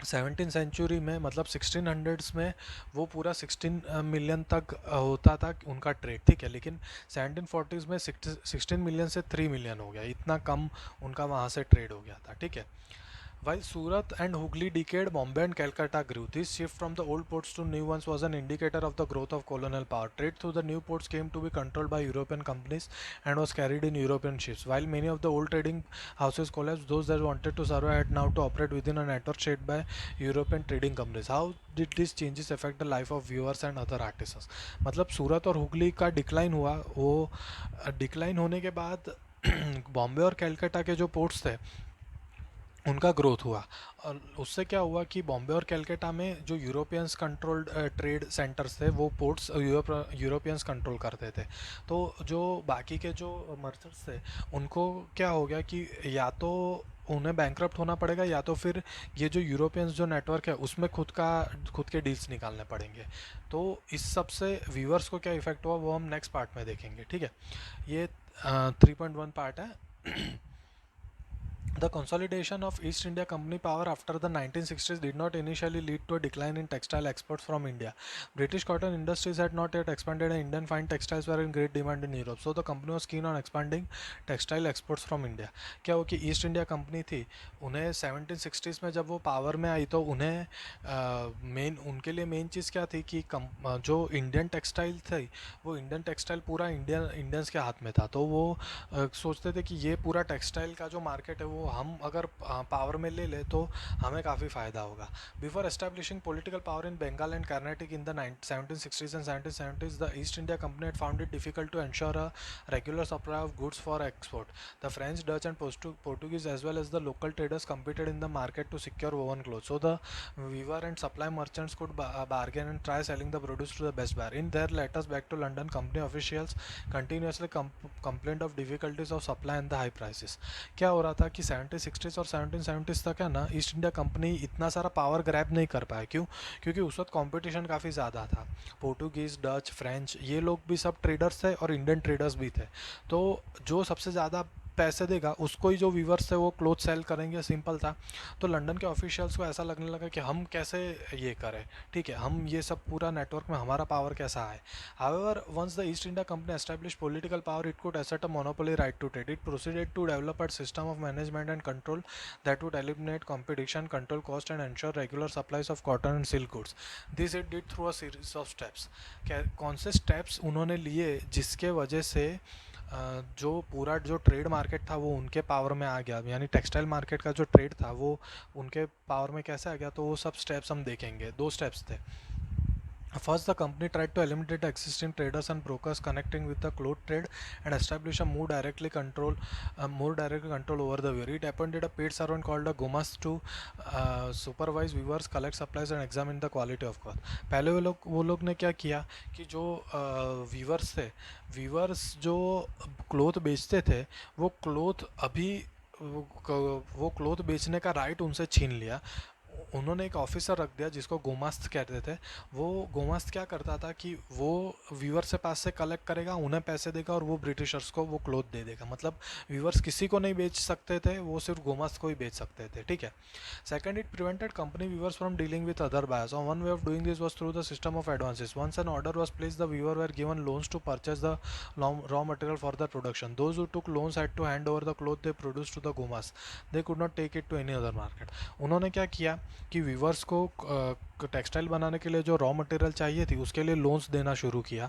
S1: 17 सेंचुरी में, मतलब 1600s में वो पूरा 16 मिलियन तक होता था उनका ट्रेड, ठीक है। लेकिन 1740s में 16 मिलियन से 3 मिलियन हो गया, इतना कम उनका वहाँ से ट्रेड हो गया था, ठीक है। While Surat and Hooghly decayed, Bombay and Calcutta grew. This shift from the old ports to new ones was an indicator of the growth of colonial power. Trade through the new ports came to be controlled by European companies and was carried in European ships. While many of the old trading houses collapsed, those that wanted to survive had now to operate within a network shaped by European trading companies. How did these changes affect the life of viewers and other artisans? मतलब सूरत और हुगली का decline हुआ, वो decline होने के बाद बॉम्बे और कैलकाटा के जो पोर्ट्स थे उनका ग्रोथ हुआ, और उससे क्या हुआ कि बॉम्बे और कैलकाटा में जो यूरोपियंस कंट्रोल्ड ट्रेड सेंटर्स थे वो पोर्ट्स यूरोपियंस कंट्रोल करते थे। तो जो बाकी के जो मर्चेंट्स थे उनको क्या हो गया कि या तो उन्हें बैंकरप्ट होना पड़ेगा, या तो फिर ये जो यूरोपियंस जो नेटवर्क है उसमें खुद के डील्स निकालने पड़ेंगे। तो इस सब से व्यूअर्स को क्या इफेक्ट हुआ वो हम नेक्स्ट पार्ट में देखेंगे, ठीक है। ये 3.1 पार्ट है। The consolidation of East India Company power after the 1960s did not initially lead to a decline in textile exports from India. British cotton industries had not yet expanded and Indian fine textiles were in great demand in Europe. So the company was keen on expanding textile exports from India. क्या हो कि east India company थी, उन्हें 1760s में जब वो power में आई तो उन्हें मेन उनके लिए मेन चीज़ क्या थी कि जो इंडियन टेक्सटाइल थी वो इंडियन टेक्सटाइल पूरा इंडियंस के हाथ में था। तो वो सोचते थे कि ये पूरा टेक्सटाइल का जो मार्केट है वो हम अगर पावर में ले ले तो हमें काफ़ी फ़ायदा होगा। Before establishing political power in Bengal and Karnataka in the 1760s and 1770s, the East India Company had found it difficult to ensure a regular supply of goods for export. The French, Dutch and Portuguese as well as the local traders competed in the market to secure woven clothes. So the weaver and supply merchants could bargain and try selling the produce to the best buyer. In their letters back to London, company officials continuously complained of difficulties of supply and the high prices. क्या हो रहा था कि 1760s और 1770s तक है ना, east India company इतना सारा पावर ग्रैब नहीं कर पाया। क्यों? क्योंकि उस वक्त कंपटीशन काफ़ी ज़्यादा था। पोर्टुगीज़, डच, फ्रेंच ये लोग भी सब ट्रेडर्स थे और इंडियन ट्रेडर्स भी थे। तो जो सबसे ज़्यादा पैसे देगा उसको ही जो व्यूवर्स थे वो क्लोथ सेल करेंगे, सिंपल था। तो लंदन के ऑफिशियल्स को ऐसा लगने लगा कि हम कैसे ये करें, ठीक है, हम ये सब पूरा नेटवर्क में हमारा पावर कैसा है। However once the East India Company establish political power it could assert a monopoly right to trade. It proceeded to develop a system of management and control that would eliminate competition, control cost and ensure regular supplies of cotton and silk goods. This it did through a series of steps. कौन से steps उन्होंने लिए जिसके वजह से जो पूरा जो ट्रेड मार्केट था वो उनके पावर में आ गया, यानी टेक्सटाइल मार्केट का जो ट्रेड था वो उनके पावर में कैसे आ गया, तो वो सब स्टेप्स हम देखेंगे। दो स्टेप्स थे। First, the company tried to eliminate existing traders and brokers connecting with the cloth trade and establish a more direct control over the weaver. It appointed a paid servant called a gomas to supervise weavers, collect supplies and examine the quality of cloth. पहले वो लोग ने क्या किया कि जो viewers थे, viewers जो क्लोथ बेचते थे वो क्लोथ अभी वो क्लोथ बेचने का राइट उनसे छीन लिया। उन्होंने एक ऑफिसर रख दिया जिसको गोमास्त कहते थे। वो गोमास्त क्या करता था कि वो व्यूअर से पास से कलेक्ट करेगा, उन्हें पैसे देगा और वो ब्रिटिशर्स को वो क्लोथ दे देगा। मतलब व्यूअर्स किसी को नहीं बेच सकते थे, वो सिर्फ गोमास्त को ही बेच सकते थे, ठीक है। Second, it prevented company weavers from dealing with other buyers. One way of doing this was through the system of advances. Once an order was placed the weaver were given loans to purchase the raw material for the production. Those who took loans had to hand over the cloth they produce to the gomastha. They could not take it to any other market. उन्होंने क्या किया कि viewers को textile बनाने के लिए जो raw material चाहिए थी उसके लिए लोन्स देना शुरू किया।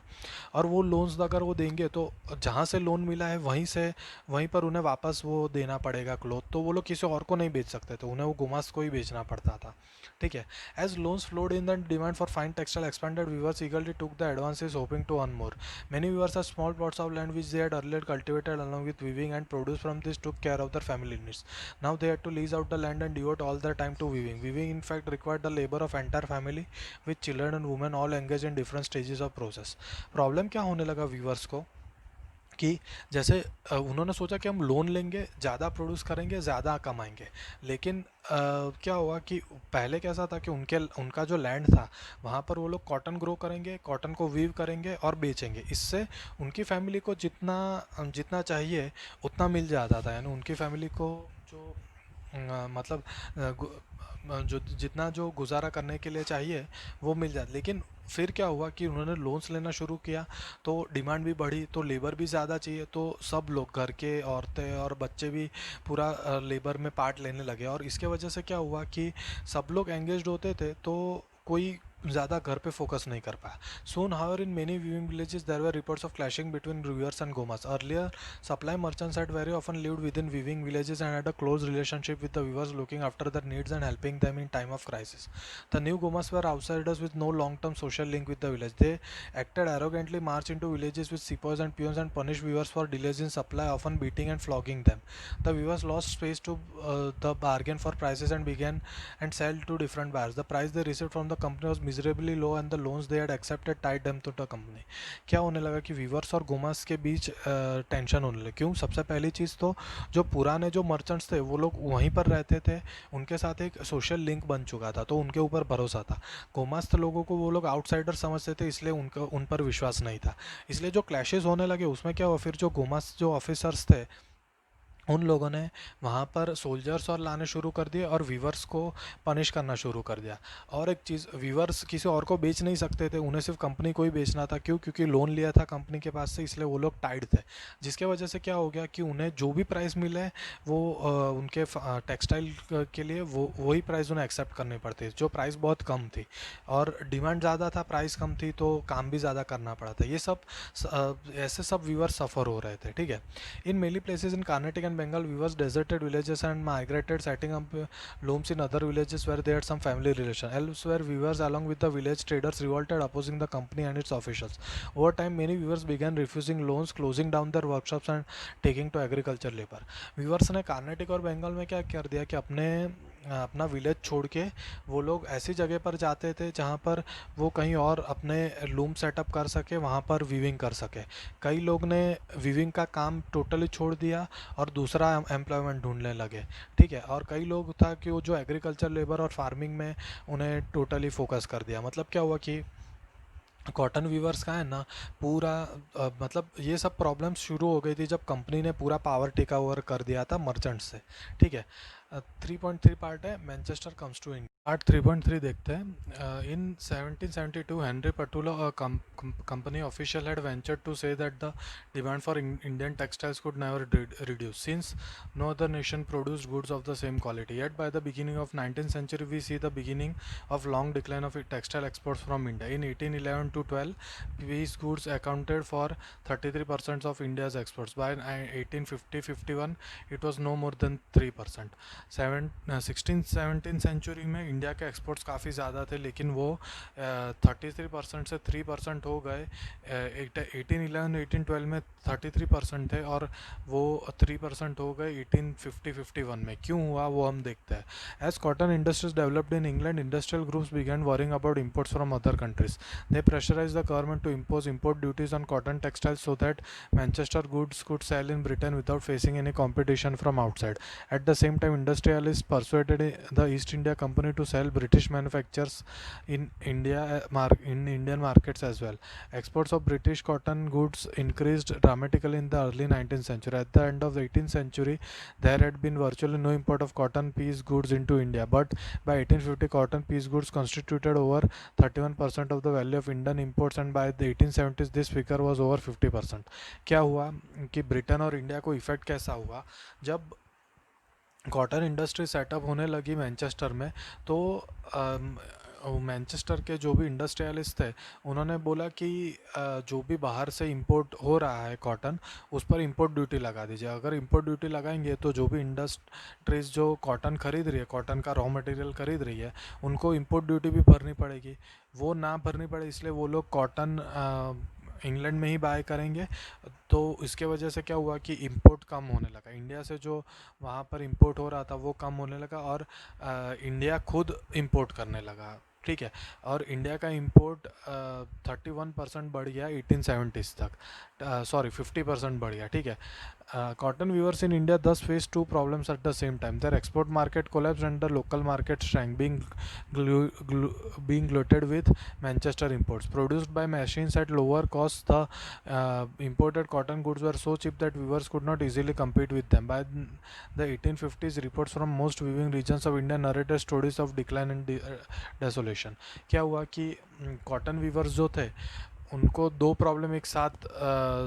S1: और वो लोन्स अगर वो देंगे तो जहाँ से लोन मिला है वहीं पर उन्हें वापस वो देना पड़ेगा क्लोथ। तो वो लोग किसी और को नहीं बेच सकते थे, उन्हें वो गुमास्त को ही बेचना पड़ता था, ठीक है। As loans flowed in the demand for fine textile expanded, weavers eagerly took the advances hoping to earn more. Many weavers had small plots of land which they had earlier cultivated along with weaving, and produce from this took care of their family needs. Now they had to lease out the land and devote all their time to weaving. Weaving in fact required the labor of entire family with children and women all engaged in different stages of process. Problem क्या होने लगा viewers को कि जैसे उन्होंने सोचा कि हम लोन लेंगे, ज़्यादा प्रोड्यूस करेंगे, ज़्यादा कमाएंगे। लेकिन क्या हुआ कि पहले कैसा था कि उनका जो लैंड था वहाँ पर वो लोग कॉटन ग्रो करेंगे, कॉटन को वीव करेंगे और बेचेंगे। इससे उनकी फैमिली को जितना जितना चाहिए उतना मिल जाता था, यानी उनकी फैमिली को जो मतलब जो जितना जो गुजारा करने के लिए चाहिए वो मिल जाता। लेकिन फिर क्या हुआ कि उन्होंने लोन्स लेना शुरू किया तो डिमांड भी बढ़ी, तो लेबर भी ज़्यादा चाहिए, तो सब लोग घर के औरतें और बच्चे भी पूरा लेबर में पार्ट लेने लगे। और इसके वजह से क्या हुआ कि सब लोग एंगेज्ड होते थे तो कोई ज़्यादा घर पे फोकस नहीं कर पाया। Soon, however, in many weaving villages there were reports of clashing between weavers and gomas. Earlier, supply merchants had very often lived within weaving villages and had a close relationship with the weavers, looking after their needs and helping them in time of crisis. The new gomas were outsiders with no long-term social link with the village. They acted arrogantly, marched into villages with sepoys and peons and punished weavers for delays in supply, often beating and flogging them. The weavers lost space to the bargain for prices and began and sell to different buyers. The price they received from the company was miserably low and the loans they had accepted tied them to the company. क्या होने लगा कि viewers और गोमास के बीच tension होने लगी। क्यों? सबसे पहली चीज़ तो जो पुराने जो मर्चेंट्स थे वो लोग वहीं पर रहते थे, उनके साथ एक सोशल लिंक बन चुका था तो उनके ऊपर भरोसा था। गोमास्त लोगों को वो लोग आउटसाइडर समझते थे, इसलिए उनका उन पर विश्वास नहीं था। इसलिए जो क्लैशेस होने लगे उसमें क्या हुआ, फिर जो गोमास्त जो ऑफिसर्स थे उन लोगों ने वहाँ पर सोल्जर्स और लाने शुरू कर दिए और वीवर्स को पनिश करना शुरू कर दिया। और एक चीज़, वीवर्स किसी और को बेच नहीं सकते थे, उन्हें सिर्फ कंपनी को ही बेचना था। क्यों? क्योंकि लोन लिया था कंपनी के पास से, इसलिए वो लोग टाइड थे। जिसके वजह से क्या हो गया कि उन्हें जो भी प्राइस मिले वो उनके टेक्सटाइल के लिए वो वही प्राइस उन्हें एक्सेप्ट करनी पड़ती, जो प्राइस बहुत कम थी। और डिमांड ज़्यादा था, प्राइस कम थी, तो काम भी ज़्यादा करना पड़ा था। ये सब ऐसे सब वीवर्स सफ़र हो रहे थे, ठीक है। In many places in Carnatic and Bengal, weavers deserted villages and migrated, setting up looms in other villages where they had some family relation. Elsewhere, weavers, along with the village traders, revolted, opposing the company and its officials. Over time, many weavers began refusing loans, closing down their workshops, and taking to agriculture labor. Weavers ने कार्नेटिक और बंगाल में क्या कर दिया कि अपना village छोड़ के वो लोग ऐसी जगह पर जाते थे जहाँ पर वो कहीं और अपने लूम सेटअप कर सके, वहाँ पर वीविंग कर सके। कई लोग ने वीविंग का काम टोटली छोड़ दिया और दूसरा एम्प्लॉयमेंट ढूंढने लगे, ठीक है। और कई लोग था कि वो जो एग्रीकल्चर लेबर और फार्मिंग में उन्हें टोटली फोकस कर दिया। मतलब क्या हुआ कि कॉटन वीवर्स का है ना पूरा मतलब ये सब प्रॉब्लम्स शुरू हो गई थी जब कंपनी ने पूरा पावर टेक ओवर कर दिया था मर्चेंट से, ठीक है। 3.3 पार्ट है Manchester comes to India. Part 3.3 देखते हैं। In 1772 Henry Patullo company official had ventured to say that the demand for Indian textiles could never reduce since no other nation produced goods of the same quality. Yet by the beginning of 19th century we see the beginning of long decline of textile exports from India. In 1811 to 12, these goods accounted for 33% of India's exports. By 1850-51, it was no more than 3%. 16th-17th century में India के exports काफ़ी ज़्यादा थे, लेकिन वो 33% से 3% हो गए। 1811-1812 में 33% थे और वो 3% हो गए 1850-51 में। क्यों हुआ वो हम देखते हैं। As cotton industries developed in England, industrial groups began worrying about imports from other countries. They pressurized the government to impose import duties on cotton textiles so that Manchester goods could sell in Britain without facing any competition from outside. At the same time, industrialists persuaded the East India Company to sell British manufactures in in Indian markets as well. Exports of British cotton goods increased dramatically in the early 19th century. At the end of the 18th century, there had been virtually no import of cotton piece goods into India, but by 1850, cotton piece goods constituted over 31% of the value of Indian imports, and by the 1870s, this figure was over 50%. क्या हुआ कि Britain और India को effect कैसा हुआ जब cotton industry setup होने लगी मैनचेस्टर में। तो मैनचेस्टर के जो भी इंडस्ट्रियलिस्ट थे उन्होंने बोला कि जो भी बाहर से इंपोर्ट हो रहा है कॉटन, उस पर इंपोर्ट ड्यूटी लगा दीजिए। अगर इंपोर्ट ड्यूटी लगाएंगे तो जो भी इंडस्ट्रीज जो कॉटन खरीद रही है, कॉटन का रॉ मटेरियल खरीद रही है, उनको इंपोर्ट ड्यूटी भी भरनी पड़ेगी। वो ना भरनी पड़े इसलिए वो लोग कॉटन इंग्लैंड में ही बाय करेंगे। तो इसके वजह से क्या हुआ कि इंपोर्ट कम होने लगा, इंडिया से जो वहाँ पर इंपोर्ट हो रहा था वो कम होने लगा और इंडिया खुद इंपोर्ट करने लगा, ठीक है। और इंडिया का इंपोर्ट 31% बढ़ गया 1870s तक, सॉरी 50% बढ़ गया, ठीक है। Cotton weavers in India thus faced two problems at the same time. Their export market collapse and the local market shrank, being glutted with Manchester imports. Produced by machines at lower cost, the imported cotton goods were so cheap that weavers could not easily compete with them. By the 1850s, reports from most weaving regions of India narrated stories of decline and desolation. क्या हुआ कि cotton viewers जो थे उनको दो problem एक साथ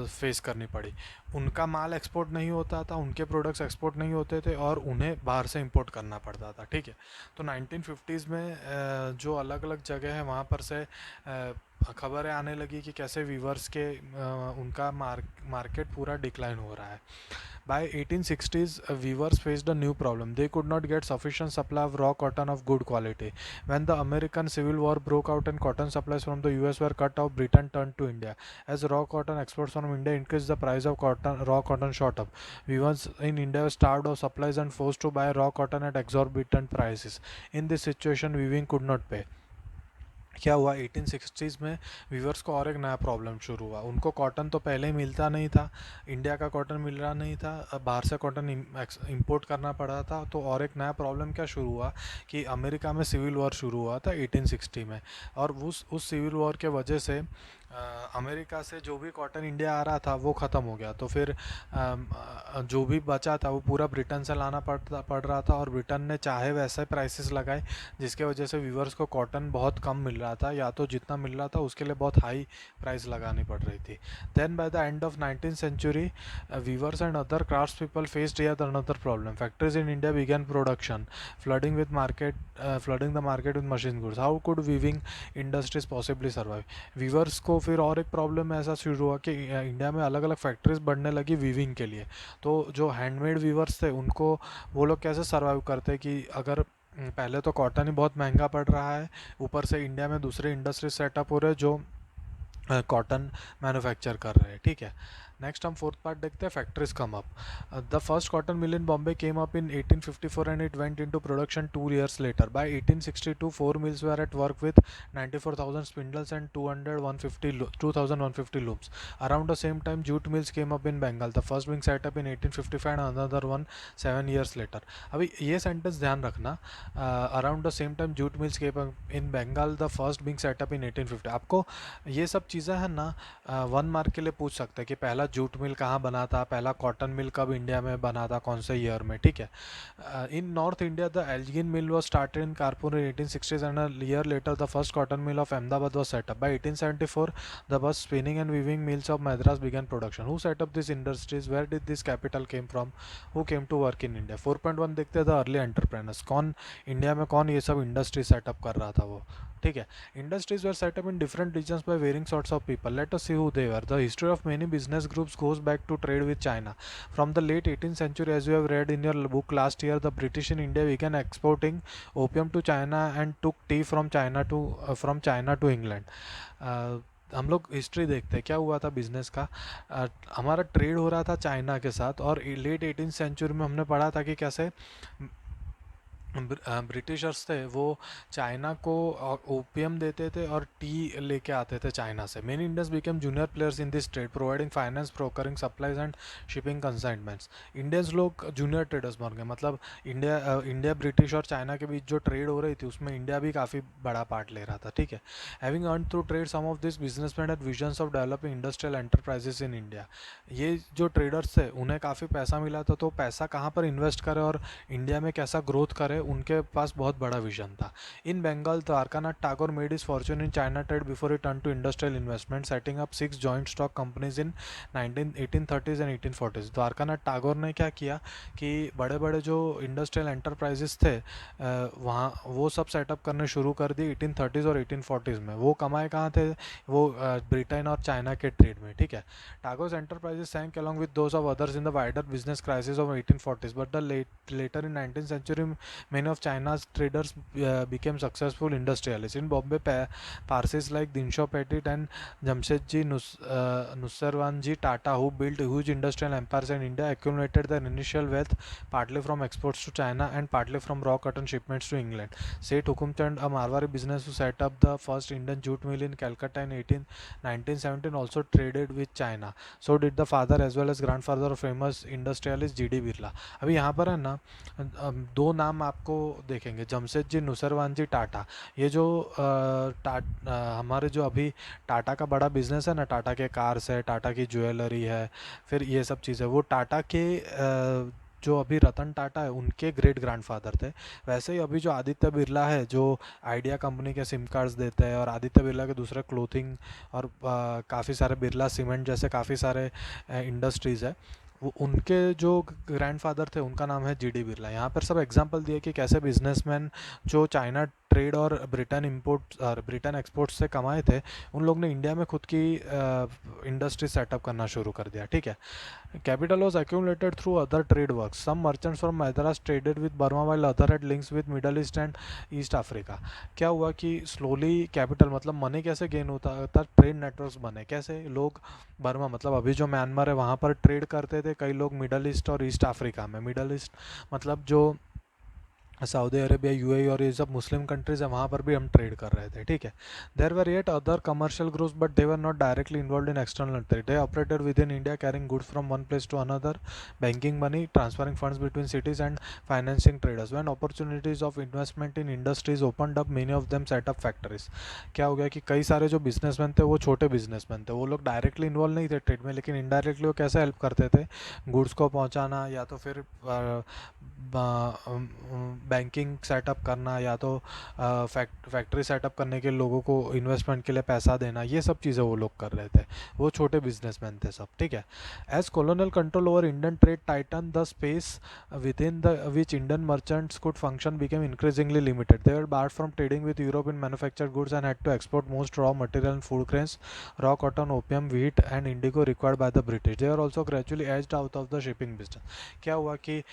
S1: face करनी पड़ी। उनका माल एक्सपोर्ट नहीं होता था, उनके प्रोडक्ट्स एक्सपोर्ट नहीं होते थे और उन्हें बाहर से इंपोर्ट करना पड़ता था, ठीक है। तो 1950s में जो अलग अलग जगह है वहाँ पर से खबरें आने लगी कि कैसे वीवर्स के उनका मार्केट पूरा डिक्लाइन हो रहा है। By 1860s, weavers faced a new problem. They could not get sufficient supply of raw cotton of good quality. When the American Civil War broke out and cotton supplies from the US were cut off, Britain turned to India. As raw cotton exports from India increased, the price of raw cotton shot up. Weavers in India were starved of supplies and forced to buy raw cotton at exorbitant prices. In this situation, weaving could not pay. क्या हुआ 1860s में viewers को और एक नया problem शुरू हुआ। उनको कॉटन तो पहले ही मिलता नहीं था, इंडिया का कॉटन मिल रहा नहीं था, अब बाहर से कॉटन इंपोर्ट करना पड़ रहा था। तो और एक नया प्रॉब्लम क्या शुरू हुआ कि अमेरिका में सिविल वॉर शुरू हुआ था 1860 में, और उस सिविल वॉर के वजह से अमेरिका से जो भी कॉटन इंडिया आ रहा था वो ख़त्म हो गया, तो फिर जो भी बचा था वो पूरा ब्रिटेन से लाना पड़ रहा था, और ब्रिटेन ने चाहे वैसे प्राइसेस लगाए जिसके वजह से व्यूवर्स को कॉटन बहुत कम मिल रहा था, या तो जितना मिल रहा था उसके लिए बहुत हाई प्राइस लगानी पड़ रही थी। Then by the end of 19th century, weavers and other craftspeople faced yet another problem. Factories in India began production, flooding the market with machine goods. How could weaving industries possibly survive? Weavers को फिर और एक problem ऐसा शुरू हुआ कि India में अलग अलग फैक्ट्रीज बढ़ने लगी वीविंग के लिए। तो जो हैंडमेड वीवर्स थे उनको, वो लोग कैसे सर्वाइव करते कि अगर पहले तो कॉटन ही बहुत महंगा पड़ रहा है, ऊपर से इंडिया में दूसरे इंडस्ट्री सेटअप हो रहे जो कॉटन मैन्युफैक्चर कर रहे हैं, ठीक है। नेक्स्ट हम फोर्थ पार्ट देखते हैं, factories come up. The first cotton mill in Bombay came up in 1854 and it went into production 2 years later. By 1862 4 mills were at work with 94,000 spindles and 2,150 looms. Around the same time jute mills came up in Bengal, the first being set up in 1855 and another one 7 years later। अभी ये sentence ध्यान रखना, around the same time jute mills came up in Bengal, the first being set up in 1850। आपको ये सब चीज़ें हैं ना 1 मार्क के लिए पूछ सकते हैं कि पहला जूट मिल कहाँ बना था, पहला कॉटन मिल कब इंडिया में बना था, कौन से ईयर में, ठीक है। In North India the Elgin mill was started in Kanpur in 1860s and a year later the first cotton mill of Ahmedabad was set up. By 1874 the bus spinning and weaving mills of Madras began production. Who set up this industries, where did this capital came from, who came to work in India. 4.1 देखते हैं, the early entrepreneurs. कौन India में कौन ये सब industry setup कर रहा था वो, ठीक है। Industries were set up in different regions by varying sorts of people. Let us see who they were. The history of many business groups goes back to trade with China. From the late 18th century, as you have read in your book last year, the British in India began exporting opium to China and took tea from China to England. हम लोग history देखते हैं क्या हुआ था business का। हमारा trade हो रहा था चाइना के साथ, और लेट 18th सेंचुरी में हमने पढ़ा था कि कैसे ब्रिटिशर्स थे वो चाइना को ओपियम देते थे और टी लेके आते थे चाइना से। Many Indians became junior players in this trade, providing finance, brokering supplies and shipping consignments. Indians लोग जूनियर ट्रेडर्स बन गए, मतलब इंडिया ब्रिटिश और चाइना के बीच जो ट्रेड हो रही थी उसमें इंडिया भी काफ़ी बड़ा पार्ट ले रहा था, ठीक है। Having earn through trade, some of this businessman had visions of developing industrial enterprises in India. ये जो ट्रेडर्स थे उन्हें काफ़ी पैसा मिला था, तो पैसा कहाँ पर इन्वेस्ट करें और इंडिया में कैसा ग्रोथ करे, उनके पास बहुत बड़ा विजन था। In Bengal Dwarkanath Tagore made his fortune in China trade before he turn to industrial investment, setting up 6 joint stock companies in 1830s and 1840s। Dwarkanath Tagore ने क्या किया कि बड़े बड़े जो इंडस्ट्रियल एंटरप्राइजेस थे वहाँ वो सब सेटअप करने शुरू कर दी 1830s और 1840s में। वो कमाए कहाँ थे, वो ब्रिटेन और चाइना के ट्रेड में, ठीक है। Tago's enterprises sank along with those of others in the wider business crisis of 1840s, but later in 19th century, many of China's traders became successful industrialists. In Bombay, Parsis like Dinshaw Petit and Jamshedji Nusserwanji Tata, who built huge industrial empires in India, accumulated their initial wealth partly from exports to China and partly from raw cotton shipments to England. Seth Hukumchand, a Marwari business who set up the first Indian jute mill in Calcutta in 1917, also traded with China. So did the father as well as grandfather of famous industrialist G D. Birla. अभी यहाँ पर है ना दो नाम आपको देखेंगे, जमशेदजी नुसरवान जी टाटा। ये जो हमारे जो अभी टाटा का बड़ा बिजनेस है ना, टाटा के कार्स है, टाटा की ज्वेलरी है, फिर ये सब चीज़ें, वो टाटा के जो अभी रतन टाटा है उनके ग्रेट ग्रैंडफादर थे। वैसे ही अभी जो आदित्य बिरला है जो आइडिया कंपनी के सिम कार्ड्स देते हैं, और आदित्य बिरला के दूसरे क्लोथिंग और काफ़ी सारे बिरला सीमेंट जैसे काफ़ी सारे इंडस्ट्रीज़ है, वो उनके जो ग्रैंडफादर थे उनका नाम है जी.डी. बिरला। यहाँ पर सब एग्जांपल दिए कि कैसे बिजनेसमैन जो चाइना ट्रेड और ब्रिटेन इंपोर्ट और ब्रिटेन एक्सपोर्ट से कमाए थे, उन लोग ने इंडिया में खुद की इंडस्ट्री सेटअप करना शुरू कर दिया, ठीक है। Capital was accumulated through other trade works. Some merchants from Madras traded with Burma while other had links with Middle East and East Africa. क्या हुआ कि स्लोली कैपिटल मतलब मनी कैसे गेन होता था, ट्रेड नेटवर्क्स बने कैसे, लोग बर्मा मतलब अभी जो म्यांमार है वहाँ पर ट्रेड करते थे कई लोग मिडल ईस्ट और ईस्ट अफ्रीका में। मिडल ईस्ट मतलब जो सऊदी अरेबिया, यूएई और ये सब मुस्लिम कंट्रीज है, वहाँ पर भी हम ट्रेड कर रहे थे, ठीक है। There were yet other commercial groups but they were not directly involve in external trade. They operated within India carrying goods from one place to another, banking money, transferring funds between cities and financing traders. When opportunities of investment in industries opened up, many of them set up factories. क्या हो गया कि कई सारे जो businessman थे वो छोटे बिजनेसमैन थे, वो लोग डायरेक्टली इन्वॉल्व नहीं थे ट्रेड में, लेकिन इनडायरेक्टली वो कैसे हेल्प करते थे, गुड्स को पहुंचाना या तो फिर बैंकिंग सेटअप करना या तो फैक्ट्री सेटअप करने के लोगों को इन्वेस्टमेंट के लिए पैसा देना, ये सब चीज़ें वो लोग कर रहे थे, वो छोटे बिजनेसमैन थे सब, ठीक है। As colonial control over Indian trade tightened, the space within the which Indian merchants could function became increasingly limited. They were barred from trading with Europe in manufactured goods and had to export most raw material and food grains, raw cotton, opium, wheat and indigo required by the British. They were also gradually edged out of the shipping business. क्या हुआ कि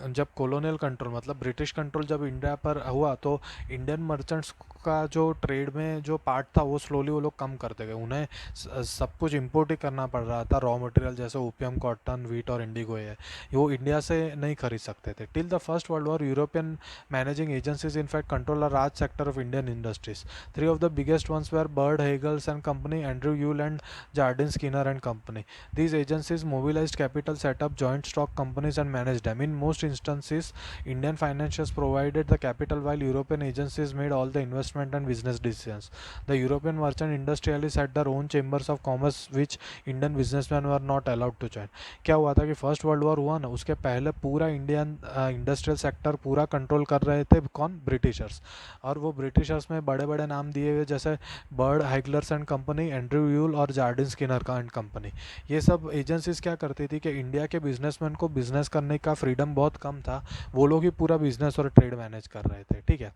S1: जब colonial control मतलब British control जब India पर हुआ, तो Indian merchants का जो ट्रेड में जो पार्ट था वो स्लोली वो लोग कम करते गए, उन्हें सब कुछ इंपोर्ट ही करना पड़ रहा था, रॉ मटेरियल जैसे ओपियम, कॉटन, वीट और इंडिगो है, वो इंडिया से नहीं खरीद सकते थे। Till the First World War European managing agencies in fact control a large sector of Indian industries. Three of the biggest ones were Bird Heiglers and company, Andrew Yule and Jardine Skinner and company. These agencies mobilized capital, set up joint stock companies, and managed them. In most instances, Indian financiers provided the capital while European agencies made all the investment and business decisions. The European merchant industrialists had their own chambers of commerce, which Indian businessmen were not allowed to join. क्या हुआ था कि first World war हुआ ना, उसके पहले पूरा Indian industrial sector पूरा कंट्रोल कर रहे थे कौन, ब्रिटिशर्स। और वो ब्रिटिशर्स में बड़े बड़े नाम दिए हुए जैसे Bird Heiglers and company, Andrew Yule और जार्डिन स्किनर का एंड कंपनी। ये सब एजेंसीज क्या करती थी कि इंडिया के बिजनेसमैन को बिजनेस करने का फ्रीडम बहुत कम था, वो लोग ही पूरा बिजनेस और ट्रेड मैनेज कर रहे थे, ठीक है।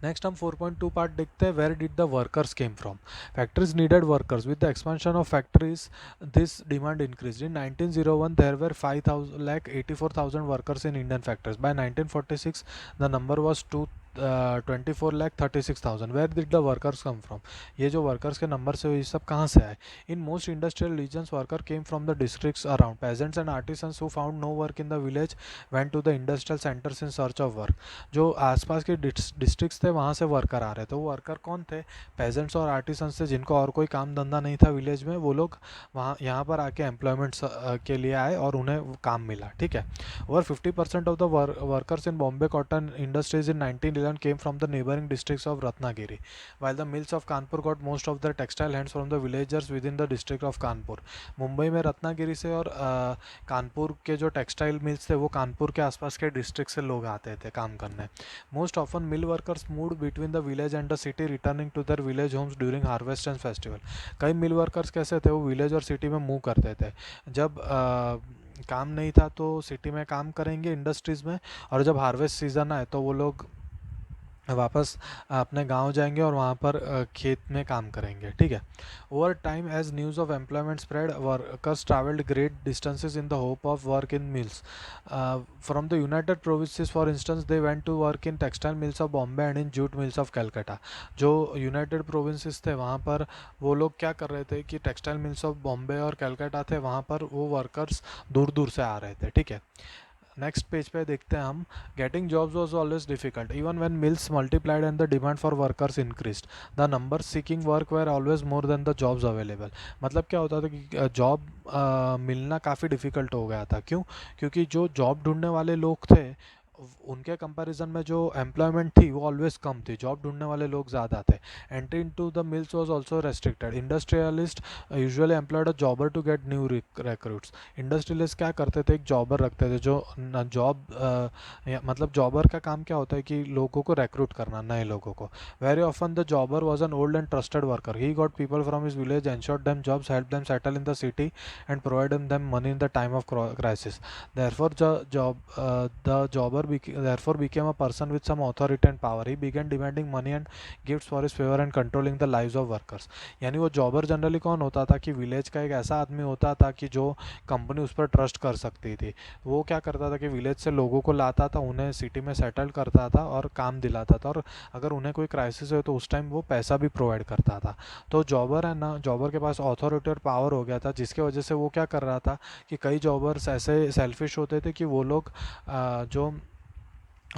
S1: नेक्स्ट हम 4.2 पार्ट देखते हैं, where did the workers came from. Factories needed workers, with the expansion of factories this demand increase. In 1901 there were 5,84,000 workers in Indian factories. By 1946 the number was 24,36,000। Where did the workers come from, ये जो workers के number से ये सब कहाँ से आए। In most industrial regions worker came from the districts around. Peasants and artisans who found no work in the village went to the industrial centres in search of work. जो आसपास के डिस्ट्रिक्ट्स थे वहाँ से वर्कर आ रहे थे, वो worker कौन थे, पेजेंट्स और आर्टिसंस थे, जिनको और कोई काम धंधा नहीं था विलेज में, वो लोग वहाँ यहाँ पर आके एम्प्लॉयमेंट के लिए आए और उन्हें काम मिला, ठीक है। Over 50% of the workers in Bombay cotton industries in 1911 came from the neighboring districts of Ratnagiri, while the mills of Kanpur got most of their textile hands from the villagers within the district of Kanpur. Mumbai में रत्नागिरी से और कानपुर के जो textile mills थे वो कानपुर के आसपास के डिस्ट्रिक्ट से लोग आते थे काम करने। Most often mill workers moved between the village and the city, returning to their village homes during harvest and festival. कई मिल वर्कर्स कैसे थे, वो विलेज और सिटी में मूव करते थे, जब काम नहीं था तो सिटी में काम करेंगे इंडस्ट्रीज़ में, और जब हार्वेस्ट सीजन आए तो वो लोग वापस अपने गांव जाएंगे और वहाँ पर खेत में काम करेंगे, ठीक है। Over time as news of employment spread, workers travelled great distances in the hope of work in mills. From the United Provinces for instance they went to work in textile mills of Bombay and in jute mills of Calcutta. जो United provinces थे वहाँ पर वो लोग क्या कर रहे थे कि टेक्सटाइल मिल्स ऑफ बॉम्बे और कैलकाटा थे, वहाँ पर वो वर्कर्स दूर दूर से आ रहे थे, ठीक है। नेक्स्ट पेज पे देखते हैं हम, getting jobs was always difficult even when mills multiplied and the demand for workers increased, the number seeking work where always more than the jobs available. मतलब क्या होता था कि जॉब मिलना काफ़ी डिफिकल्ट हो गया था, क्यों, क्योंकि जो जॉब ढूंढने वाले लोग थे उनके कंपैरिजन में जो एम्प्लॉयमेंट थी वो ऑलवेज कम थी, जॉब ढूंढने वाले लोग ज़्यादा थे। Entry into the mills was also restricted. Industrialist usually employed a jobber to get new recruits. Industrialist क्या करते थे, एक जॉबर रखते थे, जो जॉब मतलब जॉबर का काम क्या होता है कि लोगों को रिक्रूट करना, नए लोगों को। Very often the जॉबर was an old and trusted worker, he got people from his village, ensured them jobs, help them settle in the city and provide them money in the time of crisis. Therefore, the jobber therefore became a person with some authority and power. He began demanding money and gifts for his favor and controlling the lives of workers. यानी वो जॉबर generally कौन होता था कि village का एक ऐसा आदमी होता था कि जो कंपनी उस पर ट्रस्ट कर सकती थी। वो क्या करता था कि विलेज से लोगों को लाता था, उन्हें सिटी में सेटल करता था और काम दिलाता था, और अगर उन्हें कोई क्राइसिस हो तो उस टाइम वो पैसा भी प्रोवाइड करता था। तो जॉबर है ना, जॉबर के पास अथॉरिटी और पावर हो गया था, जिसकी वजह से वो क्या कर रहा था कि कई जॉबर्स ऐसे सेल्फिश होते थे कि वो लोग जो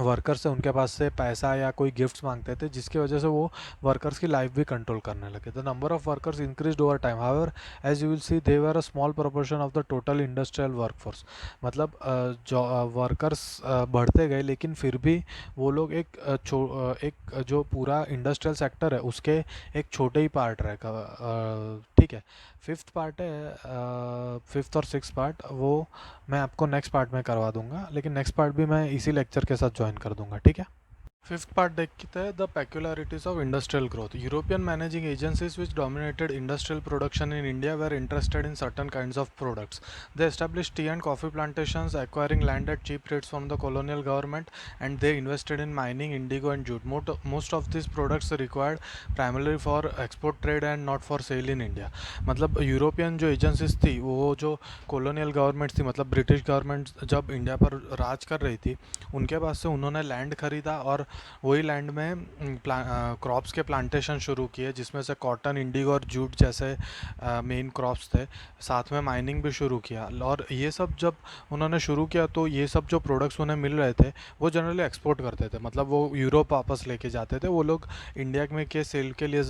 S1: वर्कर्स से उनके पास से पैसा या कोई गिफ्ट्स मांगते थे, जिसकी वजह से वो वर्कर्स की लाइफ भी कंट्रोल करने लगे. The number of workers increased over time, however as you will see they were a small proportion of the total industrial workforce. मतलब जो वर्कर्स बढ़ते गए, लेकिन फिर भी वो लोग एक जो पूरा इंडस्ट्रियल सेक्टर है उसके एक छोटे ही पार्ट रहे. ठीक है. फिफ्थ पार्ट है, फिफ्थ और सिक्स पार्ट, वो मैं आपको नेक्स्ट पार्ट में करवा दूंगा, लेकिन नेक्स्ट पार्ट भी मैं इसी लेक्चर के साथ ज्वाइन कर दूंगा. ठीक है. फिफ्थ पार्ट देखते हैं the peculiarities of industrial growth. European managing agencies which dominated industrial production in India were interested in certain kinds of products. They established tea and coffee plantations, acquiring land at cheap rates from the colonial government, and they invested in mining indigo and jute. Most of these products required primarily for export trade and not for sale in India. मतलब European जो agencies थी, वो जो colonial government थी, मतलब British government जब India पर राज कर रही थी, उनके पास से उन्होंने लैंड खरीदा और वही लैंड में क्रॉप्स के प्लांटेशन शुरू किए, जिसमें से कॉटन, इंडिगो और जूट जैसे मेन क्रॉप्स थे. साथ में माइनिंग भी शुरू किया. और ये सब जब उन्होंने शुरू किया तो ये सब जो प्रोडक्ट्स उन्हें मिल रहे थे वो जनरली एक्सपोर्ट करते थे. मतलब वो यूरोप वापस लेके जाते थे, वो लोग इंडिया में के सेल के लिए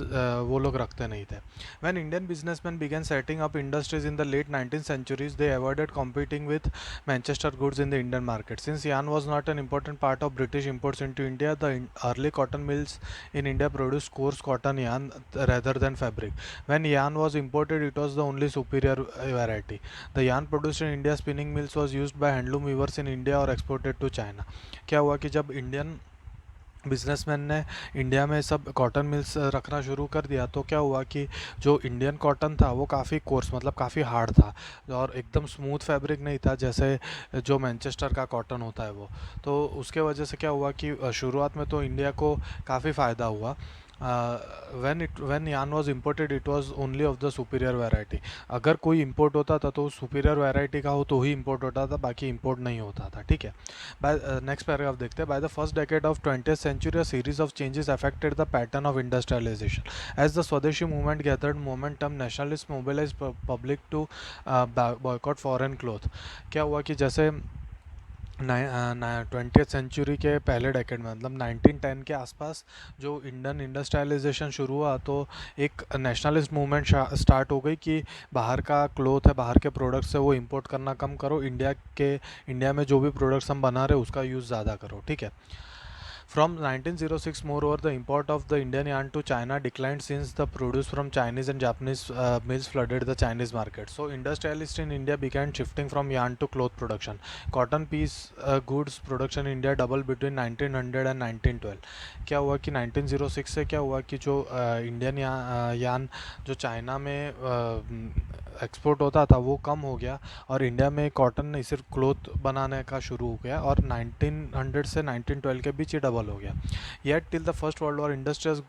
S1: वो लोग रखते नहीं थे. When Indian businessman began setting up industries in the late 19th centuries, they avoided competing with Manchester goods in the Indian market. Since yarn was not an important part of British imports into India, the early cotton mills in India produced coarse cotton yarn rather than fabric. When yarn was imported, it was the only superior variety. The yarn produced in India spinning mills was used by handloom weavers in India or exported to China. क्या हुआ कि जब Indian businessman ने India में सब cotton mills रखना शुरू कर दिया, तो क्या हुआ कि जो इंडियन कॉटन था वो काफ़ी कोर्स, मतलब काफ़ी हार्ड था और एकदम स्मूथ फैब्रिक नहीं था जैसे जो मैनचेस्टर का कॉटन होता है वो. तो उसके वजह से क्या हुआ कि शुरुआत में तो इंडिया को काफ़ी फ़ायदा हुआ. व्हेन यान was imported it was only of the superior variety. अगर कोई इंपोर्ट होता था तो सुपीरियर वैरायटी का हो तो ही इंपोर्ट होता था, बाकी इंपोर्ट नहीं होता था. ठीक है. बाय नेक्स्ट पैराग्राफ देखते हैं. By the first decade of 20th century a series of changes affected the pattern of industrialization. As the Swadeshi movement gathered momentum, nationalists mobilized public to boycott foreign cloth. क्या हुआ कि जैसे 20th century के पहले decade में, मतलब 1910 के आसपास जो इंडियन इंडस्ट्रियलाइजेशन शुरू हुआ, तो एक नेशनलिस्ट मूवमेंट स्टार्ट हो गई कि बाहर का क्लोथ है, बाहर के प्रोडक्ट्स है, वो इंपोर्ट करना कम करो, इंडिया में जो भी प्रोडक्ट्स हम बना रहे हैं उसका यूज़ ज़्यादा करो. ठीक है. From 1906, moreover, the import of the Indian yarn to China declined since the produce from Chinese and Japanese mills flooded the Chinese market. So, industrialists in India began shifting from yarn to cloth production. Cotton piece goods production in India doubled between 1900 and 1912. क्या हुआ कि 1906 से क्या हुआ कि जो Indian यान जो चाइना में एक्सपोर्ट होता था वो कम हो गया और इंडिया में कॉटन नहीं सिर्फ क्लोथ बनाने का शुरू हो गया, और 1900 से 1912 के बीच ये डबल हो गया. Yet till the First World War industrial